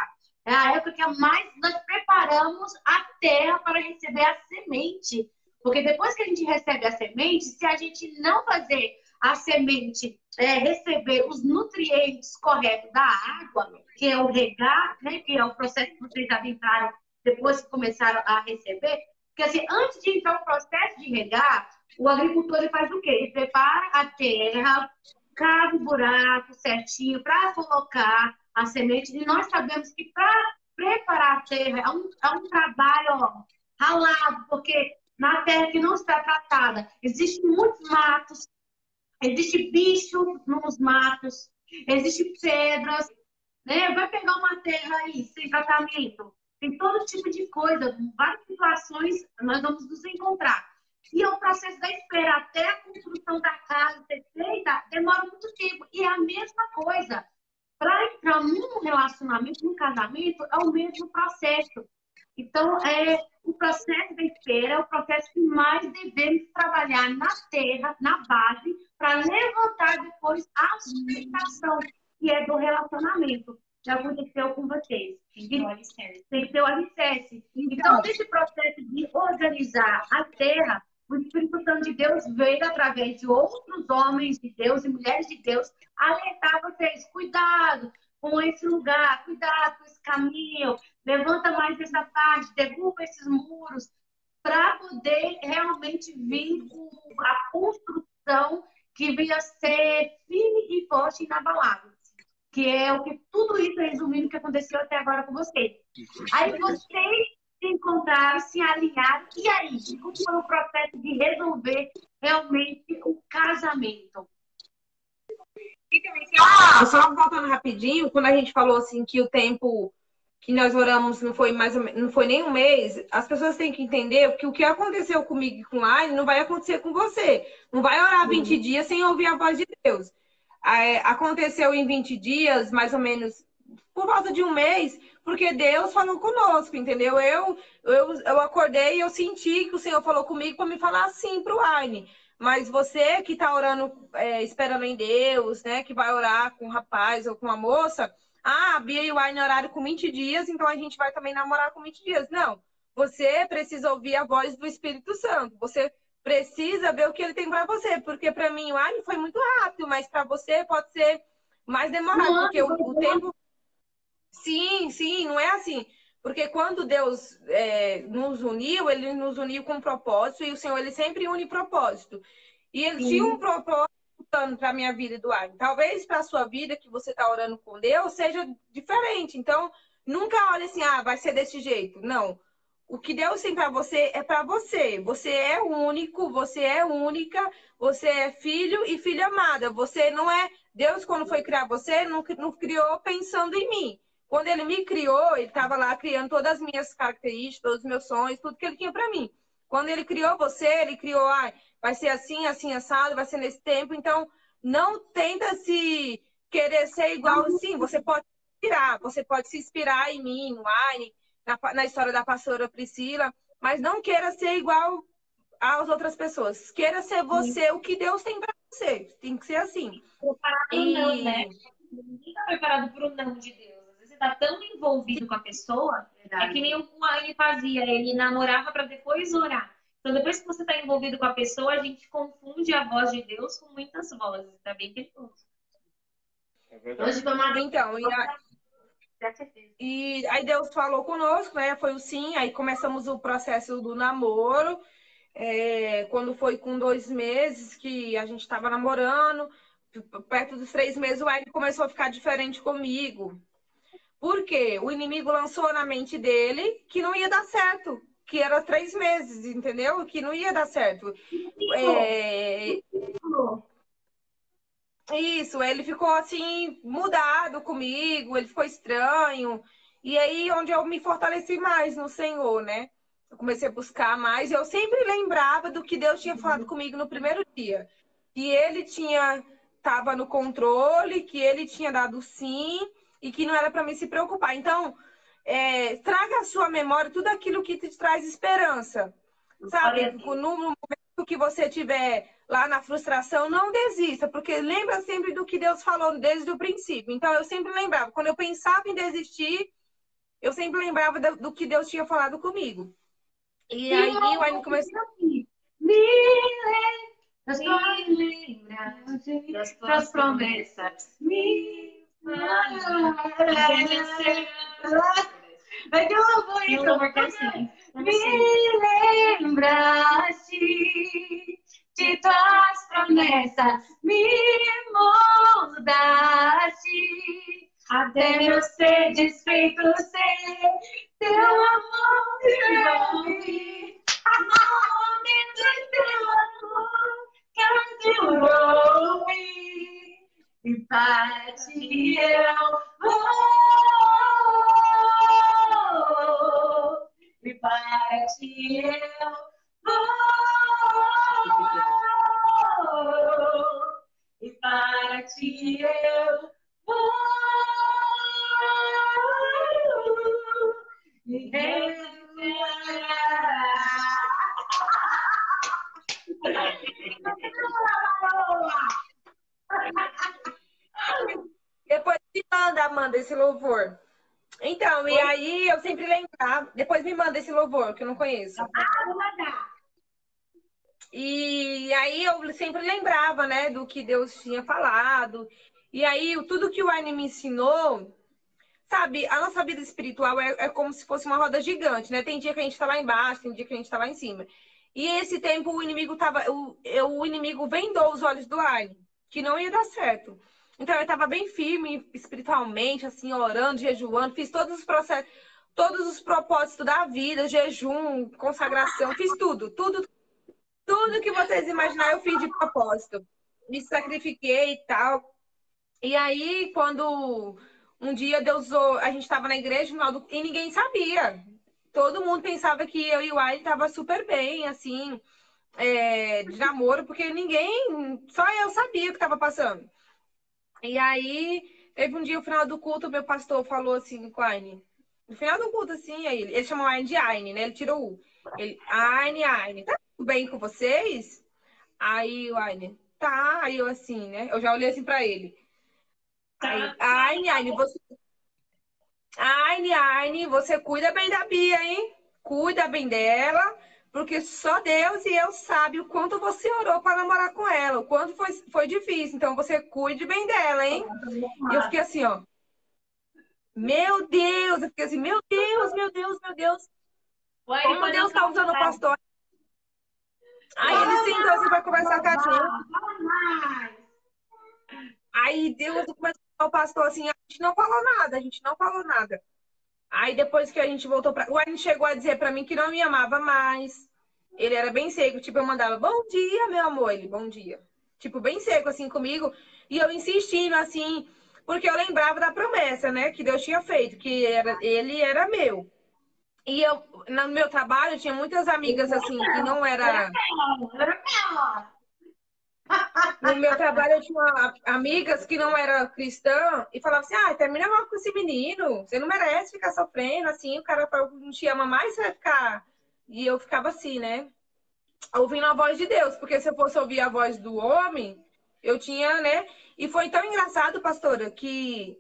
é a época que mais nós preparamos a terra para receber a semente. Porque depois que a gente recebe a semente, se a gente não fazer a semente receber os nutrientes corretos da água, que é o regar, né, que é o processo que vocês adentraram depois que começaram a receber, porque assim, antes de entrar o processo de regar, o agricultor ele faz o quê? Ele prepara a terra, cava o buraco certinho para colocar a semente. E nós sabemos que para preparar a terra é um trabalho ralado, porque na terra que não está tratada, existem muitos matos, existe bicho nos matos, existem pedras, né? Vai pegar uma terra aí sem tratamento, tem todo tipo de coisa, várias situações nós vamos nos encontrar. E o processo da espera até a construção da casa ser feita demora muito tempo. E é a mesma coisa. Para entrar num relacionamento, num casamento, é o mesmo processo. Então, o processo da espera é o processo que mais devemos trabalhar na terra, na base, para levantar depois a sustentação, que é do relacionamento. Já aconteceu com vocês. Tem que ter o alicerce. Então, nesse processo de organizar a terra, o Espírito Santo de Deus veio através de outros homens de Deus e mulheres de Deus alertar vocês. Cuidado com esse lugar, cuidado com esse caminho, levanta mais essa parte, derruba esses muros, para poder realmente vir com a construção que venha a ser firme e forte e inabalável. Que é o que tudo isso resumindo o que aconteceu até agora com vocês. Aí vocês se encontraram, se alinharam, e aí? Como foi o processo de resolver realmente o casamento? Só voltando rapidinho, quando a gente falou assim que o tempo que nós oramos não foi nem um mês, as pessoas têm que entender que o que aconteceu comigo e com Laine não vai acontecer com você. Não vai orar 20 dias sem ouvir a voz de Deus. Aconteceu em 20 dias, mais ou menos, por volta de um mês, porque Deus falou conosco, entendeu? Eu acordei e eu senti que o Senhor falou comigo para me falar assim para o Laine. Mas você que está orando, esperando em Deus, né? Que vai orar com um rapaz ou com uma moça, a Bia e o Laine oraram com 20 dias, então a gente vai também namorar com 20 dias. Não, você precisa ouvir a voz do Espírito Santo. Você precisa ver o que ele tem para você, porque para mim o Laine foi muito rápido, mas para você pode ser mais demorado, porque o tempo... Sim, não é assim. Porque quando Deus nos uniu, ele nos uniu com um propósito, e o Senhor, ele sempre une propósito. E ele tinha um propósito para a minha vida e do Aine. Talvez para a sua vida, que você está orando com Deus, seja diferente. Então, nunca olhe assim, vai ser desse jeito. Não. O que Deus tem para você é para você. Você é único, você é única, você é filho e filha amada. Você não é... Deus, quando foi criar você, não criou pensando em mim. Quando ele me criou, ele estava lá criando todas as minhas características, todos os meus sonhos, tudo que ele tinha para mim. Quando ele criou você, ele criou, vai ser assim, assim, assado, vai ser nesse tempo. Então, não tenta se querer ser igual assim. Você pode se inspirar em mim, no Aine, na história da pastora Priscila, mas não queira ser igual às outras pessoas. Queira ser você, o que Deus tem para você. Tem que ser assim. Preparado ou não, né? Ninguém está preparado para o não de Deus. Às vezes você está tão envolvido com a pessoa, é que nem o Aine fazia, ele namorava para depois orar. Então, depois que você está envolvido com a pessoa, a gente confunde a voz de Deus com muitas vozes. Está bem perigoso. É verdade. Então, e aí Deus falou conosco, né? Foi o sim, aí começamos o processo do namoro. Quando foi com 2 meses que a gente estava namorando, perto dos 3 meses, o Aine começou a ficar diferente comigo. Por quê? O inimigo lançou na mente dele que não ia dar certo, que era 3 meses, entendeu? Que não ia dar certo. Isso, ele ficou assim, mudado comigo, ele ficou estranho. E aí, onde eu me fortaleci mais no Senhor, né? Eu comecei a buscar mais. Eu sempre lembrava do que Deus tinha falado comigo no primeiro dia. Que ele estava no controle, que ele tinha dado sim, e que não era para mim se preocupar. Então, traga à sua memória tudo aquilo que te traz esperança. Sabe? No momento que você tiver lá na frustração, não desista, porque lembra sempre do que Deus falou desde o princípio. Então, eu sempre lembrava, quando eu pensava em desistir, eu sempre lembrava do que Deus tinha falado comigo. E aí, o Aine começou... Das tuas promessas, Vai ter uma voz, me lembraste de tuas promessas, me moldaste, até meu ser desfeito ser, teu amor envolve, momento teu amor capturou-me, e para ti eu vou, e para ti eu vou, e para ti eu vou, e Depois me manda, Amanda, esse louvor. Então, e aí eu sempre lembrava. Depois me manda esse louvor, que eu não conheço. vou mandar. E aí eu sempre lembrava, né, do que Deus tinha falado. E aí, tudo que o Aine me ensinou, sabe, a nossa vida espiritual é como se fosse uma roda gigante, né? Tem dia que a gente tá lá embaixo, tem dia que a gente tá lá em cima. E esse tempo o inimigo vendou os olhos do Aine, que não ia dar certo. Então eu estava bem firme espiritualmente, assim, orando, jejuando, fiz todos os processos, todos os propósitos da vida, jejum, consagração, fiz tudo que vocês imaginarem, eu fiz de propósito. Me sacrifiquei e tal. E aí, quando um dia a gente estava na igreja e ninguém sabia. Todo mundo pensava que eu e o Aine tava super bem, assim, de namoro, porque só eu sabia o que estava passando. E aí, teve um dia, no final do culto, meu pastor falou assim com a Aine. No final do culto, assim, aí ele chamou a Aine de Aine, né? Ele tirou o U. Aine, tá tudo bem com vocês? Aí o Aine, tá. Aí eu assim, né? Eu já olhei assim pra ele. Aí, Aine, você cuida bem da Bia, hein? Cuida bem dela. Porque só Deus e eu sabe o quanto você orou para namorar com ela, o quanto foi difícil. Então você cuide bem dela, hein? E eu fiquei assim, ó. Meu Deus! Eu fiquei assim, meu Deus, meu Deus, meu Deus. Como Deus tá usando o pastor. Aí ele sentou assim pra conversar com a gente. Fala mais. Aí Deus começou o pastor assim, a gente não falou nada, a gente não falou nada. Aí depois que a gente voltou pra... O Arne chegou a dizer pra mim que não me amava mais. Ele era bem seco, tipo, eu mandava, bom dia, meu amor. Ele, bom dia. Tipo, bem seco, assim, comigo. E eu insistindo, assim, porque eu lembrava da promessa, né, que Deus tinha feito, que ele era meu. E eu, no meu trabalho, eu tinha muitas amigas, assim, que não era... No meu trabalho, eu tinha amigas que não eram cristãs e falavam assim, ah, termina logo com esse menino, você não merece ficar sofrendo, assim, o cara não te ama mais, você vai ficar... E eu ficava assim, né, ouvindo a voz de Deus, porque se eu fosse ouvir a voz do homem, eu tinha, né, e foi tão engraçado, pastora, que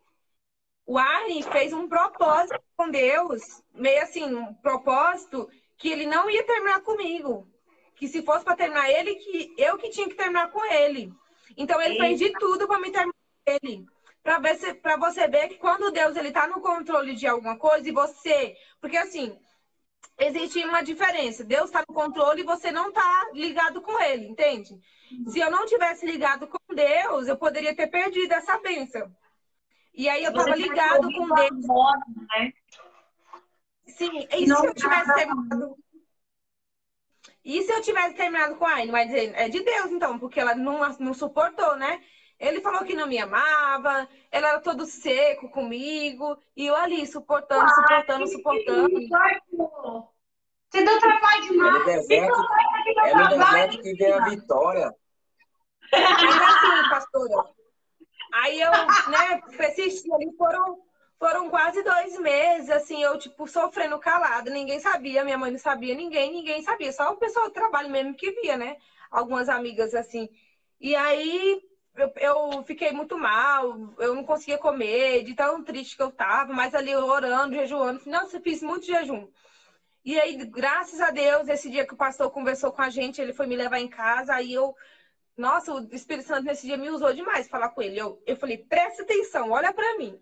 o Arne fez um propósito com Deus, meio assim, um propósito que ele não ia terminar comigo, que se fosse para terminar ele, que eu que tinha que terminar com ele. Então ele fez de tudo para me terminar com ele. Para você ver que quando Deus ele tá no controle de alguma coisa e você, porque assim, existe uma diferença. Deus está no controle e você não está ligado com ele, entende? Se eu não tivesse ligado com Deus, eu poderia ter perdido essa bênção. E aí eu estava ligado com Deus. Moda, né? Sim, e se eu tivesse terminado... E se eu tivesse terminado com a Aine? Vai dizer, é de Deus então, porque ela não suportou, né? Ele falou que não me amava, ele era todo seco comigo, e eu ali suportando. Você deu trabalho demais. É no deserto que vem a vitória. Mas assim, pastora, aí eu, né, persisti ali, foram quase 2 meses, assim, eu, tipo, sofrendo calada, ninguém sabia, minha mãe não sabia, ninguém sabia, só o pessoal do trabalho mesmo que via, né? Algumas amigas, assim. E aí eu fiquei muito mal, eu não conseguia comer, de tão triste que eu tava, mas ali orando, jejuando, nossa, eu fiz muito jejum. E aí, graças a Deus, esse dia que o pastor conversou com a gente, ele foi me levar em casa, aí eu... Nossa, o Espírito Santo nesse dia me usou demais falar com ele. Eu falei, presta atenção, olha pra mim.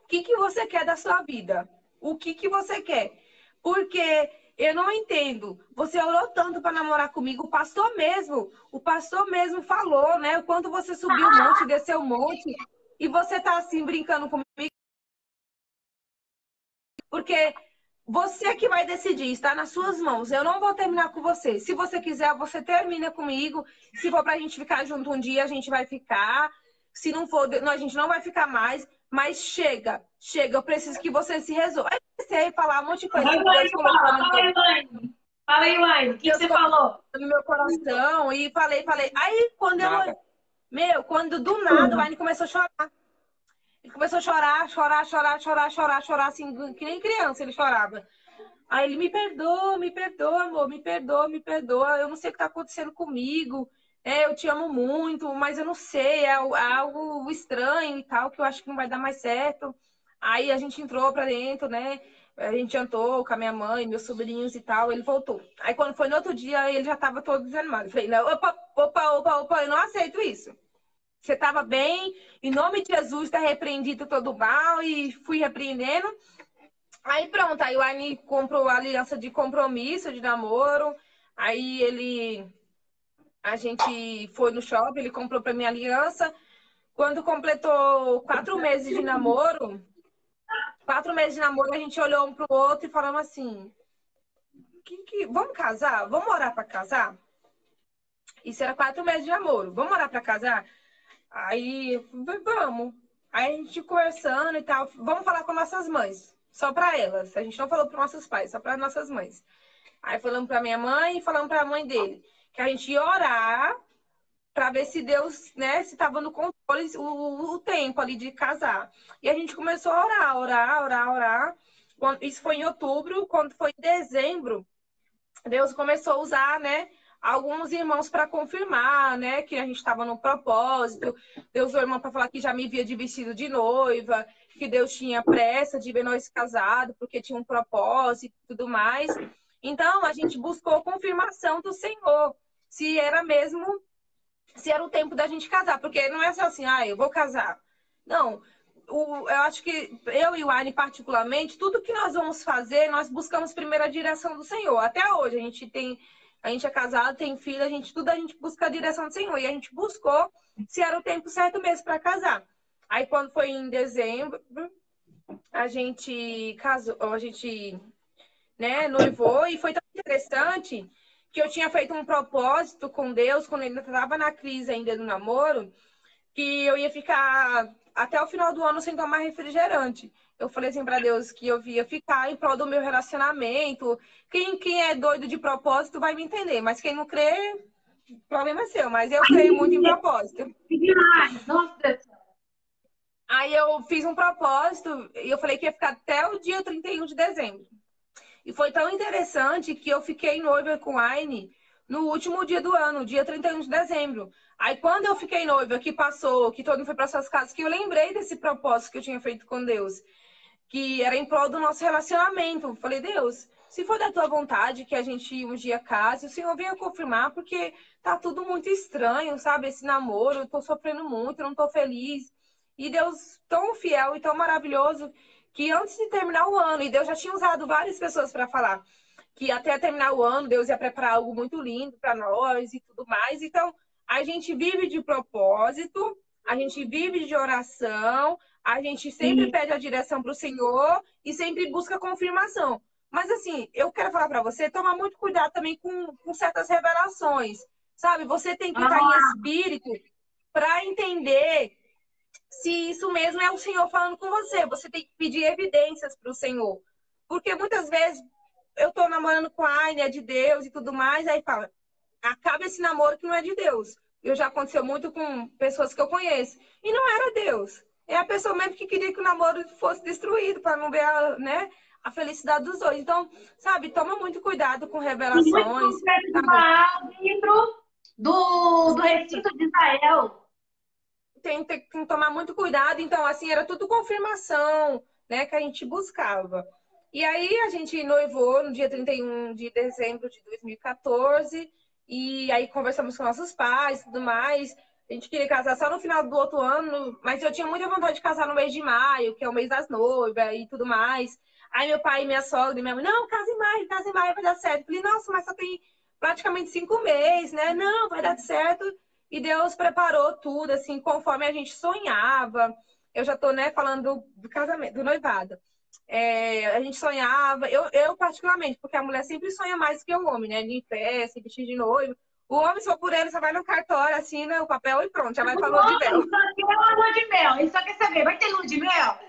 O que você quer da sua vida? O que você quer? Porque eu não entendo. Você orou tanto para namorar comigo, o pastor mesmo falou, né? O quanto você subiu o monte, desceu o monte, e você tá assim brincando comigo. Porque você que vai decidir, está nas suas mãos. Eu não vou terminar com você. Se você quiser, você termina comigo. Se for pra gente ficar junto um dia, a gente vai ficar. Se não for, a gente não vai ficar mais. Mas chega. Eu preciso que você se resolva. Aí eu comecei a falar um monte de coisa. Fala aí, Wayne. O que você falou? No meu coração. E falei. Aí quando quando do nada o Wayne começou a chorar. Ele começou a chorar, assim, que nem criança ele chorava. Aí ele, me perdoa, amor, me perdoa. Eu não sei o que tá acontecendo comigo. Eu te amo muito, mas eu não sei, é algo estranho e tal, que eu acho que não vai dar mais certo. Aí a gente entrou pra dentro, né? A gente jantou com a minha mãe, meus sobrinhos e tal, ele voltou. Aí quando foi no outro dia, ele já tava todo desanimado. Eu falei, não, opa, eu não aceito isso. Você estava bem, em nome de Jesus, está repreendido todo o mal, e fui repreendendo. Aí pronto, aí o Arne comprou a aliança de compromisso, de namoro. Aí a gente foi no shopping, ele comprou para minha aliança. Quando completou 4 meses de namoro, a gente olhou um pro outro e falamos assim, vamos casar? Vamos orar para casar? Isso era 4 meses de namoro. Vamos orar para casar? Aí, vamos. Aí a gente conversando e tal, vamos falar com nossas mães, só para elas. A gente não falou para nossos pais, só para nossas mães. Aí falamos para minha mãe e falamos para a mãe dele que a gente ia orar para ver se Deus, né, se estava no controle o tempo ali de casar. E a gente começou a orar. Isso foi em outubro, quando foi em dezembro, Deus começou a usar, né, alguns irmãos para confirmar, né, que a gente estava no propósito. Deus usou o irmão para falar que já me via de vestido de noiva, que Deus tinha pressa de ver nós casados, porque tinha um propósito e tudo mais. Então, a gente buscou confirmação do Senhor, se era o tempo da gente casar, porque não é só assim, eu vou casar. Não, eu acho que eu e o Arne, particularmente, tudo que nós vamos fazer, nós buscamos primeiro a direção do Senhor. Até hoje, a gente é casado, tem filho, a gente busca a direção do Senhor. E a gente buscou se era o tempo certo mesmo para casar. Aí quando foi em dezembro, a gente casou, a gente, né, noivou, e foi tão interessante que eu tinha feito um propósito com Deus quando ele estava na crise ainda do namoro, que eu ia ficar até o final do ano sem tomar refrigerante. Eu falei assim para Deus que eu ia ficar em prol do meu relacionamento. Quem é doido de propósito vai me entender, mas quem não crê, o problema é seu. Mas eu creio muito em propósito. Nossa. Aí eu fiz um propósito e eu falei que ia ficar até o dia 31 de dezembro. E foi tão interessante que eu fiquei noiva com a Aine no último dia do ano, dia 31 de dezembro. Aí quando eu fiquei noiva, que passou, que todo mundo foi para suas casas, que eu lembrei desse propósito que eu tinha feito com Deus, que era em prol do nosso relacionamento. Eu falei, Deus, se for da tua vontade que a gente um dia case, o Senhor venha confirmar, porque tá tudo muito estranho, sabe? Esse namoro, eu tô sofrendo muito, eu não tô feliz. E Deus tão fiel e tão maravilhoso que antes de terminar o ano, e Deus já tinha usado várias pessoas para falar que até terminar o ano Deus ia preparar algo muito lindo para nós e tudo mais. Então, a gente vive de propósito, a gente vive de oração, a gente sempre pede a direção para o Senhor e sempre busca confirmação. Mas assim, eu quero falar para você, tomar muito cuidado também com certas revelações, sabe? Você tem que estar em espírito para entender se isso mesmo é o Senhor falando com você. Você tem que pedir evidências para o Senhor. Porque muitas vezes eu tô namorando com a Aine, é de Deus e tudo mais, aí fala, acaba esse namoro que não é de Deus. Já aconteceu muito com pessoas que eu conheço. E não era Deus. É a pessoa mesmo que queria que o namoro fosse destruído, para não ver né, a felicidade dos dois. Então, sabe, toma muito cuidado com revelações. Dentro do recinto de Israel. Tem que tomar muito cuidado. Então, assim, era tudo confirmação, né, que a gente buscava. E aí a gente noivou no dia 31 de dezembro de 2014. E aí conversamos com nossos pais e tudo mais. A gente queria casar só no final do outro ano, mas eu tinha muita vontade de casar no mês de maio, que é o mês das noivas e tudo mais. Aí meu pai e minha sogra e minha mãe, não, casa em maio, vai dar certo. Eu falei, nossa, mas só tem praticamente 5 meses, né? Não, vai dar certo. E Deus preparou tudo, assim, conforme a gente sonhava. Eu já tô, né, falando do casamento, do noivado. A gente sonhava, eu particularmente, porque a mulher sempre sonha mais que o homem, né? De festa, vestido de noivo. O homem, se for por ele, só vai no cartório, assina o papel e pronto, já vai pra lua de mel. Só quer uma lua de mel, ele só quer saber, vai ter lua de mel?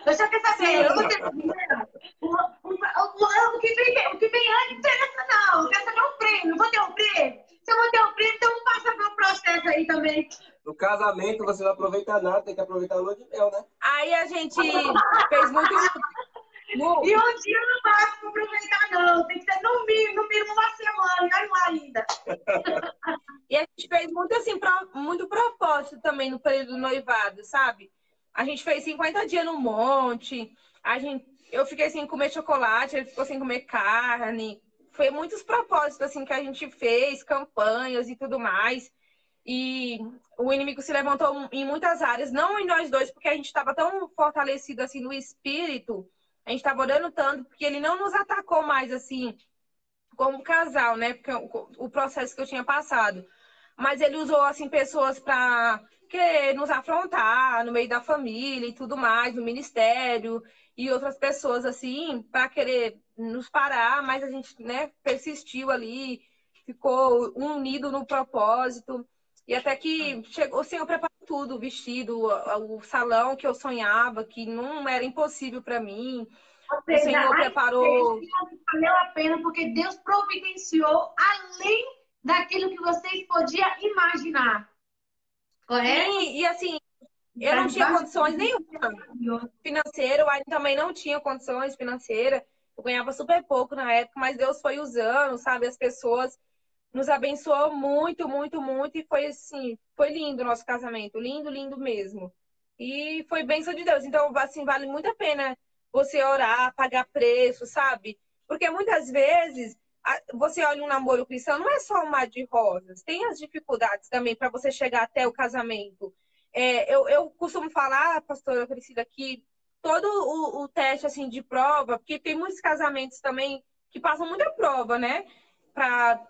Eu só quero saber, eu vou ter lua de mel? O que vem antes não interessa não, eu quero saber o prêmio, vou ter um prêmio? Se eu vou ter um prêmio, então passa pelo processo aí também. No casamento você não aproveita nada, tem que aproveitar a lua de mel, né? Aí a gente fez muito... E um dia não basta pra aproveitar, não. Tem que ser no mínimo uma semana, e olha lá ainda. E a gente fez muito assim, muito propósito também no período do noivado, sabe? A gente fez 50 dias no monte, eu fiquei sem comer chocolate, ele ficou sem comer carne. Foi muitos propósitos assim que a gente fez, campanhas e tudo mais. E o inimigo se levantou em muitas áreas, não em nós dois, porque a gente estava tão fortalecido assim no espírito, a gente estava orando tanto, porque ele não nos atacou mais assim, como casal, né? Porque o processo que eu tinha passado. Mas ele usou, assim, pessoas para querer nos afrontar no meio da família e tudo mais, no ministério, e outras pessoas, assim, para querer nos parar, mas a gente, né, persistiu ali, ficou unido no propósito. E até que chegou, o Senhor preparou tudo, o vestido, o salão que eu sonhava, que não era impossível para mim. Ou seja, o Senhor preparou. Valeu a pena porque Deus providenciou além daquilo que vocês podiam imaginar. Correto? Sim, e assim, eu não tinha condições nenhuma financeira, o Aine também não tinha condições financeiras. Eu ganhava super pouco na época, mas Deus foi usando, sabe? As pessoas nos abençoou muito, muito, muito. E foi assim, foi lindo o nosso casamento. Lindo, lindo mesmo. E foi bênção de Deus. Então, assim, vale muito a pena você orar, pagar preço, sabe? Porque muitas vezes você olha um namoro cristão, não é só um mar de rosas. Tem as dificuldades também para você chegar até o casamento. Eu costumo falar, pastora Priscila, que todo o teste assim, de prova, porque tem muitos casamentos também que passam muita prova, né? para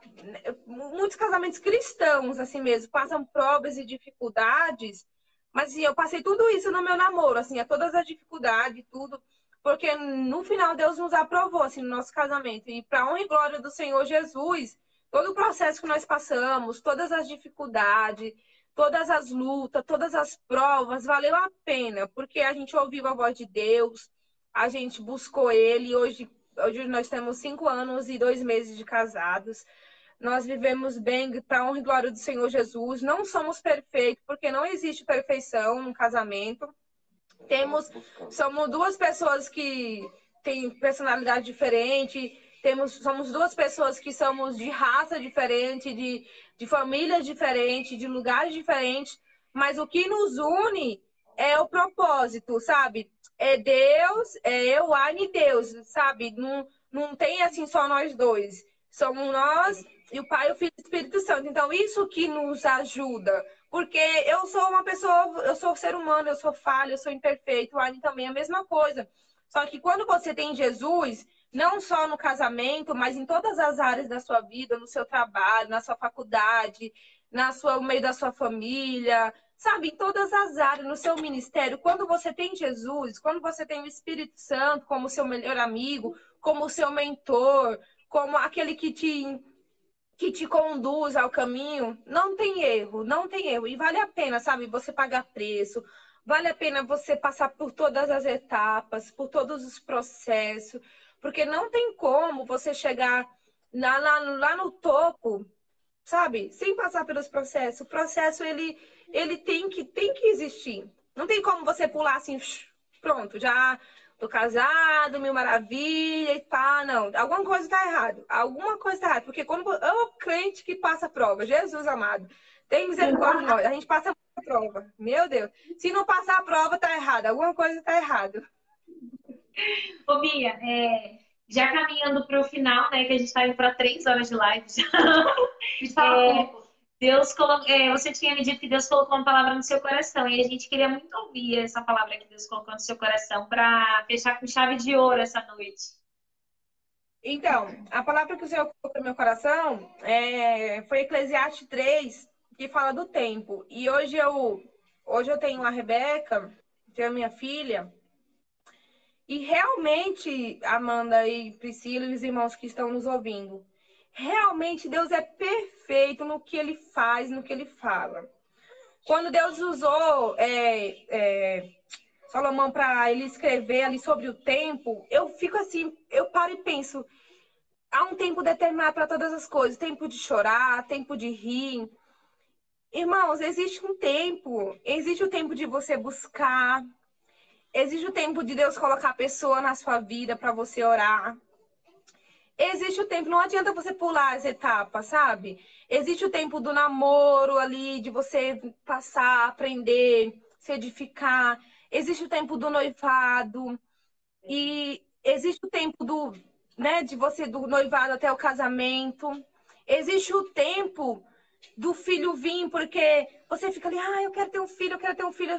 muitos casamentos cristãos, assim mesmo, passam provas e dificuldades, mas assim, eu passei tudo isso no meu namoro, assim, todas as dificuldades, tudo, porque no final Deus nos aprovou, assim, no nosso casamento. E para honra e glória do Senhor Jesus, todo o processo que nós passamos, todas as dificuldades, todas as lutas, todas as provas, valeu a pena, porque a gente ouviu a voz de Deus, a gente buscou Ele, e hoje nós temos 5 anos e 2 meses de casados. Nós vivemos bem para a honra e glória do Senhor Jesus. Não somos perfeitos, porque não existe perfeição no casamento. Somos duas pessoas que têm personalidade diferente. Somos duas pessoas que somos de raça diferente, de famílias diferentes, de lugares diferentes. Mas o que nos une é o propósito, sabe? É Deus, é eu, Anne e Deus, sabe? Não tem assim só nós dois. Somos nós e o Pai, o Filho e o Espírito Santo. Então, isso que nos ajuda. Porque eu sou uma pessoa, eu sou ser humano, eu sou falha, eu sou imperfeito. O Anne também é a mesma coisa. Só que quando você tem Jesus, não só no casamento, mas em todas as áreas da sua vida, no seu trabalho, na sua faculdade, no meio da sua família, sabe, em todas as áreas, no seu ministério, quando você tem Jesus, quando você tem o Espírito Santo como seu melhor amigo, como seu mentor, como aquele que te conduz ao caminho, não tem erro, não tem erro. E vale a pena, sabe, você pagar preço, vale a pena você passar por todas as etapas, por todos os processos, porque não tem como você chegar lá no topo, sabe, sem passar pelos processos. O processo, ele tem que existir. Não tem como você pular assim, pronto, já tô casado, mil maravilha e pá, não. Alguma coisa tá errado. Alguma coisa tá errada. Porque quando o crente que passa a prova, Jesus amado, tem misericórdia de nós. A gente passa a prova. Meu Deus. Se não passar a prova, tá errado. Alguma coisa tá errado. Ô, Bia, já caminhando para o final, né, que a gente está indo para 3 horas de live já. Você tinha me dito que Deus colocou uma palavra no seu coração e a gente queria muito ouvir essa palavra que Deus colocou no seu coração para fechar com chave de ouro essa noite. Então, a palavra que o Senhor colocou no meu coração foi Eclesiastes 3, que fala do tempo. E hoje eu tenho a Rebeca, tenho a minha filha. E realmente, Amanda e Priscila e os irmãos que estão nos ouvindo, realmente Deus é perfeito no que Ele faz, no que Ele fala. Quando Deus usou Salomão para ele escrever ali sobre o tempo, eu fico assim, eu paro e penso, há um tempo determinado para todas as coisas, tempo de chorar, tempo de rir. Irmãos, existe um tempo, existe o tempo de você buscar, existe o tempo de Deus colocar a pessoa na sua vida para você orar. Existe o tempo, não adianta você pular as etapas, sabe? Existe o tempo do namoro ali, de você passar, aprender, se edificar. Existe o tempo do noivado. E existe o tempo do noivado até o casamento. Existe o tempo do filho vir, porque você fica ali, eu quero ter um filho, eu quero ter um filho.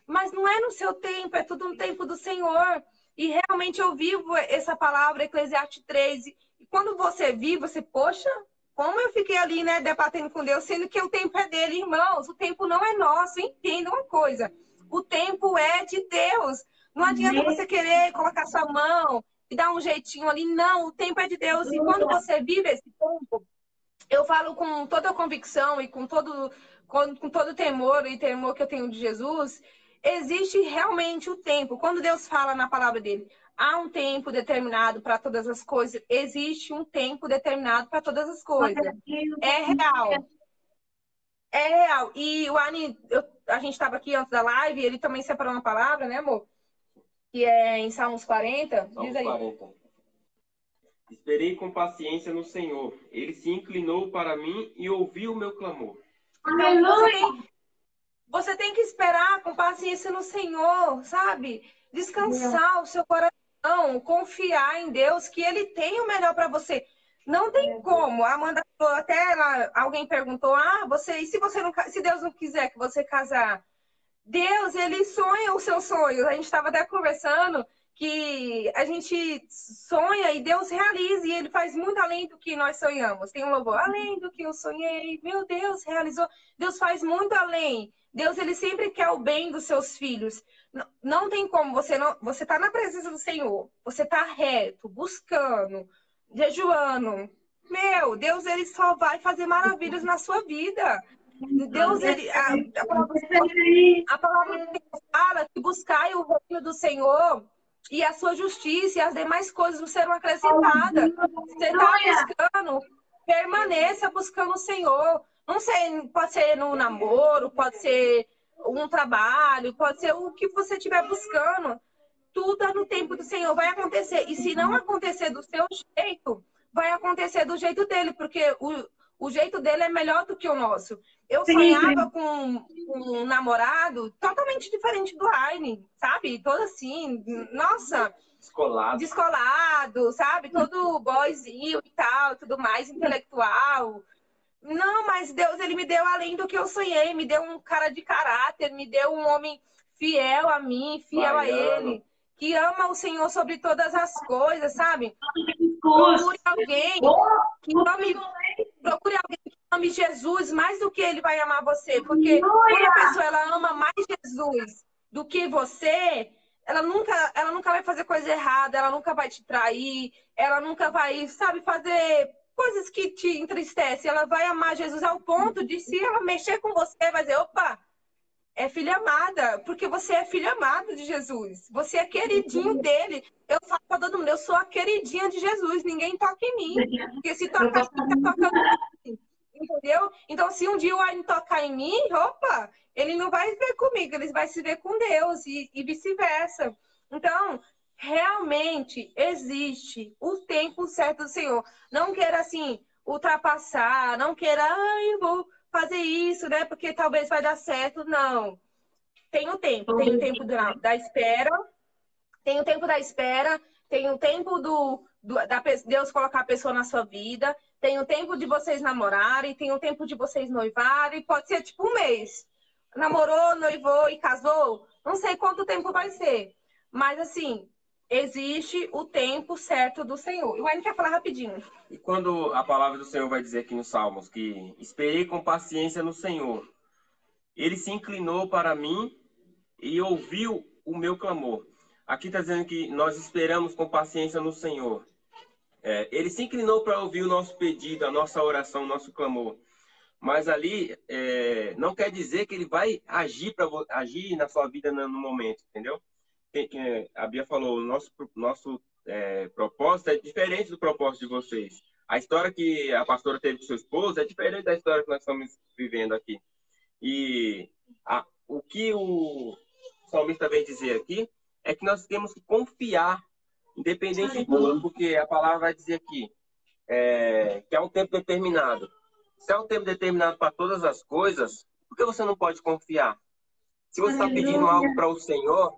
Mas não é no seu tempo, é tudo no tempo do Senhor. E realmente eu vivo essa palavra, Eclesiastes 3. E quando você vive, você, poxa, como eu fiquei ali, né, debatendo com Deus, sendo que o tempo é dele, irmãos. O tempo não é nosso. Entenda uma coisa. O tempo é de Deus. Não adianta você querer colocar sua mão e dar um jeitinho ali. Não, o tempo é de Deus. E quando você vive esse tempo, eu falo com toda a convicção e com todo temor e temor que eu tenho de Jesus, existe realmente o tempo. Quando Deus fala na palavra dele, há um tempo determinado para todas as coisas. Existe um tempo determinado para todas as coisas. É real. É real. E o Ani, a gente estava aqui antes da live, ele também separou uma palavra, né, amor? Que é em Salmos 40. Salmos diz aí. 40. Esperei com paciência no Senhor. Ele se inclinou para mim e ouviu o meu clamor. Então, você tem que esperar com paciência no Senhor, sabe? Descansar o seu coração, confiar em Deus, que Ele tem o melhor para você. Não tem como. A Amanda falou, alguém perguntou, e se Deus não quiser que você casar? Deus, Ele sonha os seus sonhos. A gente estava até conversando que a gente sonha e Deus realiza, e Ele faz muito além do que nós sonhamos. Tem um louvor, além do que eu sonhei, meu Deus, realizou. Deus faz muito além. Deus, Ele sempre quer o bem dos seus filhos. Não tem como, você tá na presença do Senhor, você tá reto, buscando, jejuando. Meu, Deus, Ele só vai fazer maravilhas na sua vida. Deus, Ele, a palavra do Senhor fala que buscai o reino do Senhor e a sua justiça e as demais coisas serão acrescentadas. Você está buscando, permaneça buscando o Senhor. Não sei, pode ser no namoro, pode ser um trabalho, pode ser o que você estiver buscando. Tudo é no tempo do Senhor, vai acontecer. E se não acontecer do seu jeito, vai acontecer do jeito dele, porque o jeito dele é melhor do que o nosso. Eu sonhava com um namorado totalmente diferente do Aine, sabe? Todo assim, nossa, descolado, sabe? Todo boyzinho e tal, tudo mais, intelectual. Não, mas Deus, Ele me deu além do que eu sonhei, me deu um cara de caráter, me deu um homem fiel a mim, fiel a Ele, que ama o Senhor sobre todas as coisas, sabe? Procure alguém que ame Jesus mais do que Ele vai amar você, porque quando a pessoa ela ama mais Jesus do que você, ela nunca vai fazer coisa errada, ela nunca vai te trair, ela nunca vai, sabe, fazer coisas que te entristecem. Ela vai amar Jesus ao ponto de, se ela mexer com você, vai dizer, opa, é filha amada, porque você é filho amado de Jesus. Você é queridinho dele. Eu falo pra todo mundo, eu sou a queridinha de Jesus, ninguém toca em mim. Porque se tocar em mim, tá tocando em mim. Entendeu? Então, se um dia o Aine tocar em mim, opa, ele não vai ver comigo, ele vai se ver com Deus e vice-versa. Então, realmente existe o tempo certo do Senhor. Não queira, assim, ultrapassar, não queira, eu vou fazer isso, né? Porque talvez vai dar certo. Não. Tem o tempo da espera, tem o tempo da espera, tem o tempo Deus colocar a pessoa na sua vida, tem o tempo de vocês namorarem, tem o tempo de vocês noivarem, pode ser tipo um mês. Namorou, noivou e casou, não sei quanto tempo vai ser. Mas assim, existe o tempo certo do Senhor. E o Aine quer falar rapidinho. E quando a palavra do Senhor vai dizer aqui nos Salmos que esperei com paciência no Senhor, Ele se inclinou para mim e ouviu o meu clamor. Aqui está dizendo que nós esperamos com paciência no Senhor. Ele se inclinou para ouvir o nosso pedido, a nossa oração, o nosso clamor. Mas ali não quer dizer que Ele vai agir na sua vida no momento, entendeu? A Bia falou, o nosso propósito é diferente do propósito de vocês. A história que a pastora teve com seu esposo é diferente da história que nós estamos vivendo aqui. E o que o salmista vem dizer aqui é que nós temos que confiar, independente de tudo, porque a palavra vai dizer aqui que é um tempo determinado. Se é um tempo determinado para todas as coisas, por que você não pode confiar? Se você está pedindo algo para o Senhor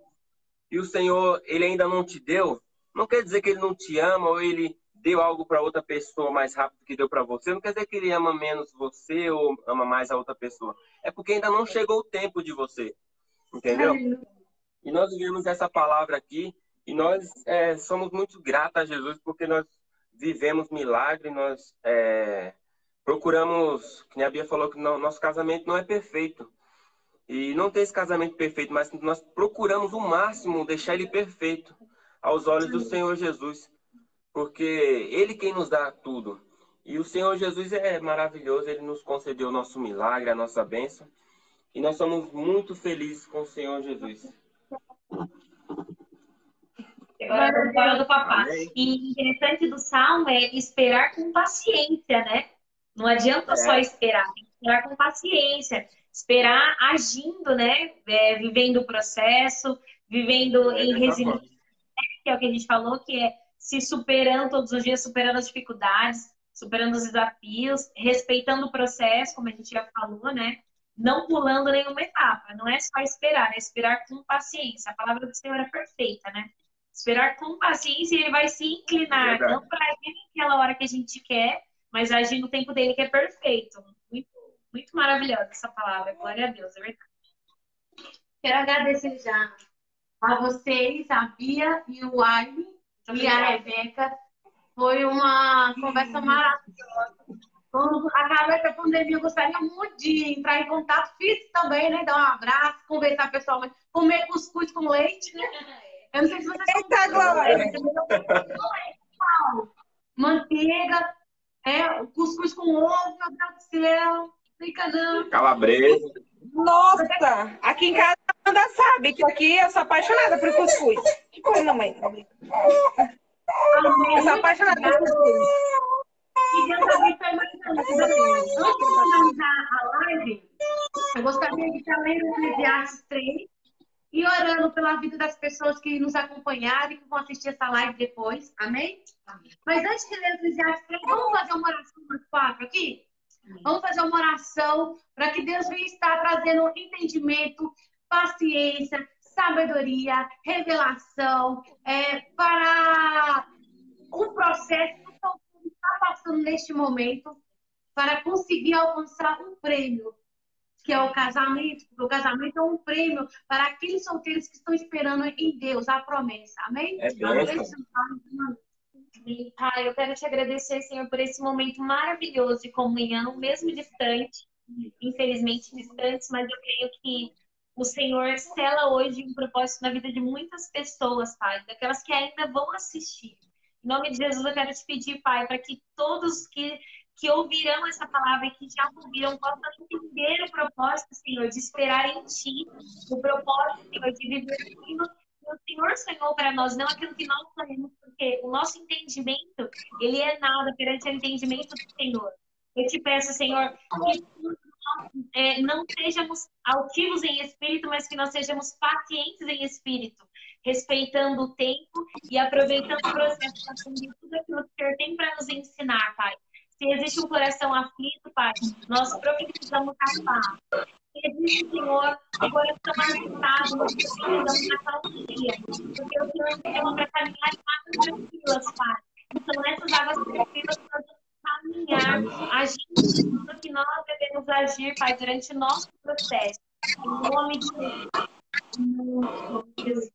e o Senhor ele ainda não te deu, não quer dizer que Ele não te ama ou Ele deu algo para outra pessoa mais rápido que deu para você. Não quer dizer que Ele ama menos você ou ama mais a outra pessoa. É porque ainda não chegou o tempo de você. Entendeu? E nós vivemos essa palavra aqui e nós somos muito gratos a Jesus porque nós vivemos milagre, nós procuramos, que a Bia falou que nosso casamento não é perfeito. E não tem esse casamento perfeito, mas nós procuramos o máximo deixar ele perfeito aos olhos do Senhor Jesus. Porque Ele quem nos dá tudo. E o Senhor Jesus é maravilhoso, Ele nos concedeu o nosso milagre, a nossa bênção. E nós somos muito felizes com o Senhor Jesus. Agora fala do papá. E interessante do Salmo é esperar com paciência, né? Não adianta só esperar, tem que esperar com paciência. Esperar agindo, né? Vivendo o processo, vivendo em resiliência, que é o que a gente falou, que é se superando todos os dias, superando as dificuldades, superando os desafios, respeitando o processo, como a gente já falou, né? Não pulando nenhuma etapa. Não é só esperar, é esperar com paciência. A palavra do Senhor é perfeita, né? Esperar com paciência e Ele vai se inclinar, não para agir naquela hora que a gente quer, mas agir no tempo dele que é perfeito. Muito, muito maravilhosa essa palavra. Glória a Deus, é verdade. Quero agradecer já a vocês, a Bia e o Aime e a Rebeca. Foi uma conversa maravilhosa. Quando acabar essa pandemia, eu gostaria muito de entrar em contato físico também, né? Dar um abraço, conversar pessoalmente, comer cuscuz com leite, né? Eu não sei se vocês Eita, Glória! Manteiga, o cuscuz com ovo, meu Deus do céu. Fica não. Calabresa. Nossa! Aqui em casa a Amanda sabe que aqui eu sou apaixonada por cuscuz. Que coisa, mamãe? Eu sou apaixonada por cuscuz. E Deus abençoe muito. Antes de finalizar a live, eu gostaria de estar lendo Eclesiastes 3 e orando pela vida das pessoas que nos acompanharam e que vão assistir essa live depois. Amém? Amém. Mas antes de ler Eclesiastes 3, vamos fazer uma oração nos 4 aqui? Amém. Vamos fazer uma oração para que Deus venha estar trazendo entendimento, paciência, sabedoria, revelação para o processo que o está passando neste momento para conseguir alcançar um prêmio, que é o casamento, porque o casamento é um prêmio para aqueles solteiros que estão esperando em Deus a promessa. Amém? Pai, eu quero te agradecer, Senhor, por esse momento maravilhoso de comunhão, mesmo distante, infelizmente distantes, mas eu creio que o Senhor sela hoje um propósito na vida de muitas pessoas, Pai, daquelas que ainda vão assistir. Em nome de Jesus, eu quero te pedir, Pai, para que todos que ouvirão essa palavra e que já ouviram possam entender o propósito, Senhor, de esperar em Ti, o propósito, Senhor, de viver aquilo que o Senhor sonhou para nós, não aquilo que nós sonhamos, porque o nosso entendimento, ele é nada perante o entendimento do Senhor. Eu te peço, Senhor, que não sejamos altivos em espírito, mas que nós sejamos pacientes em espírito, respeitando o tempo e aproveitando o processo para aprender tudo aquilo que o Senhor tem para nos ensinar, Pai. Se existe um coração aflito, Pai, nós precisamos acalmar. Se existe, Senhor, um coração agitado, nós precisamos da calmaria. Porque o Senhor nos chama para caminhar em águas tranquilas, Pai. Então, nessas águas tranquilas, nós vamos caminhar, agir tudo que nós devemos agir, Pai, durante o nosso processo. Em nome de Jesus.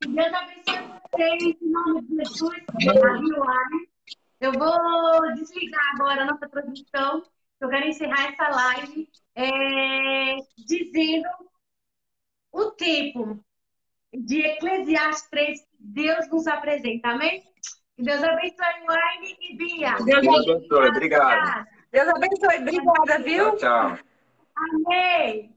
Que Deus abençoe vocês, em nome de Jesus. Eu vou desligar agora a nossa transmissão. Eu quero encerrar essa live dizendo o tempo de Eclesiastes 3 que Deus nos apresenta. Amém? Que Deus abençoe o Aime e Bia. Deus abençoe. Obrigado. Deus abençoe. Obrigada, viu? Tchau, tchau. Amém.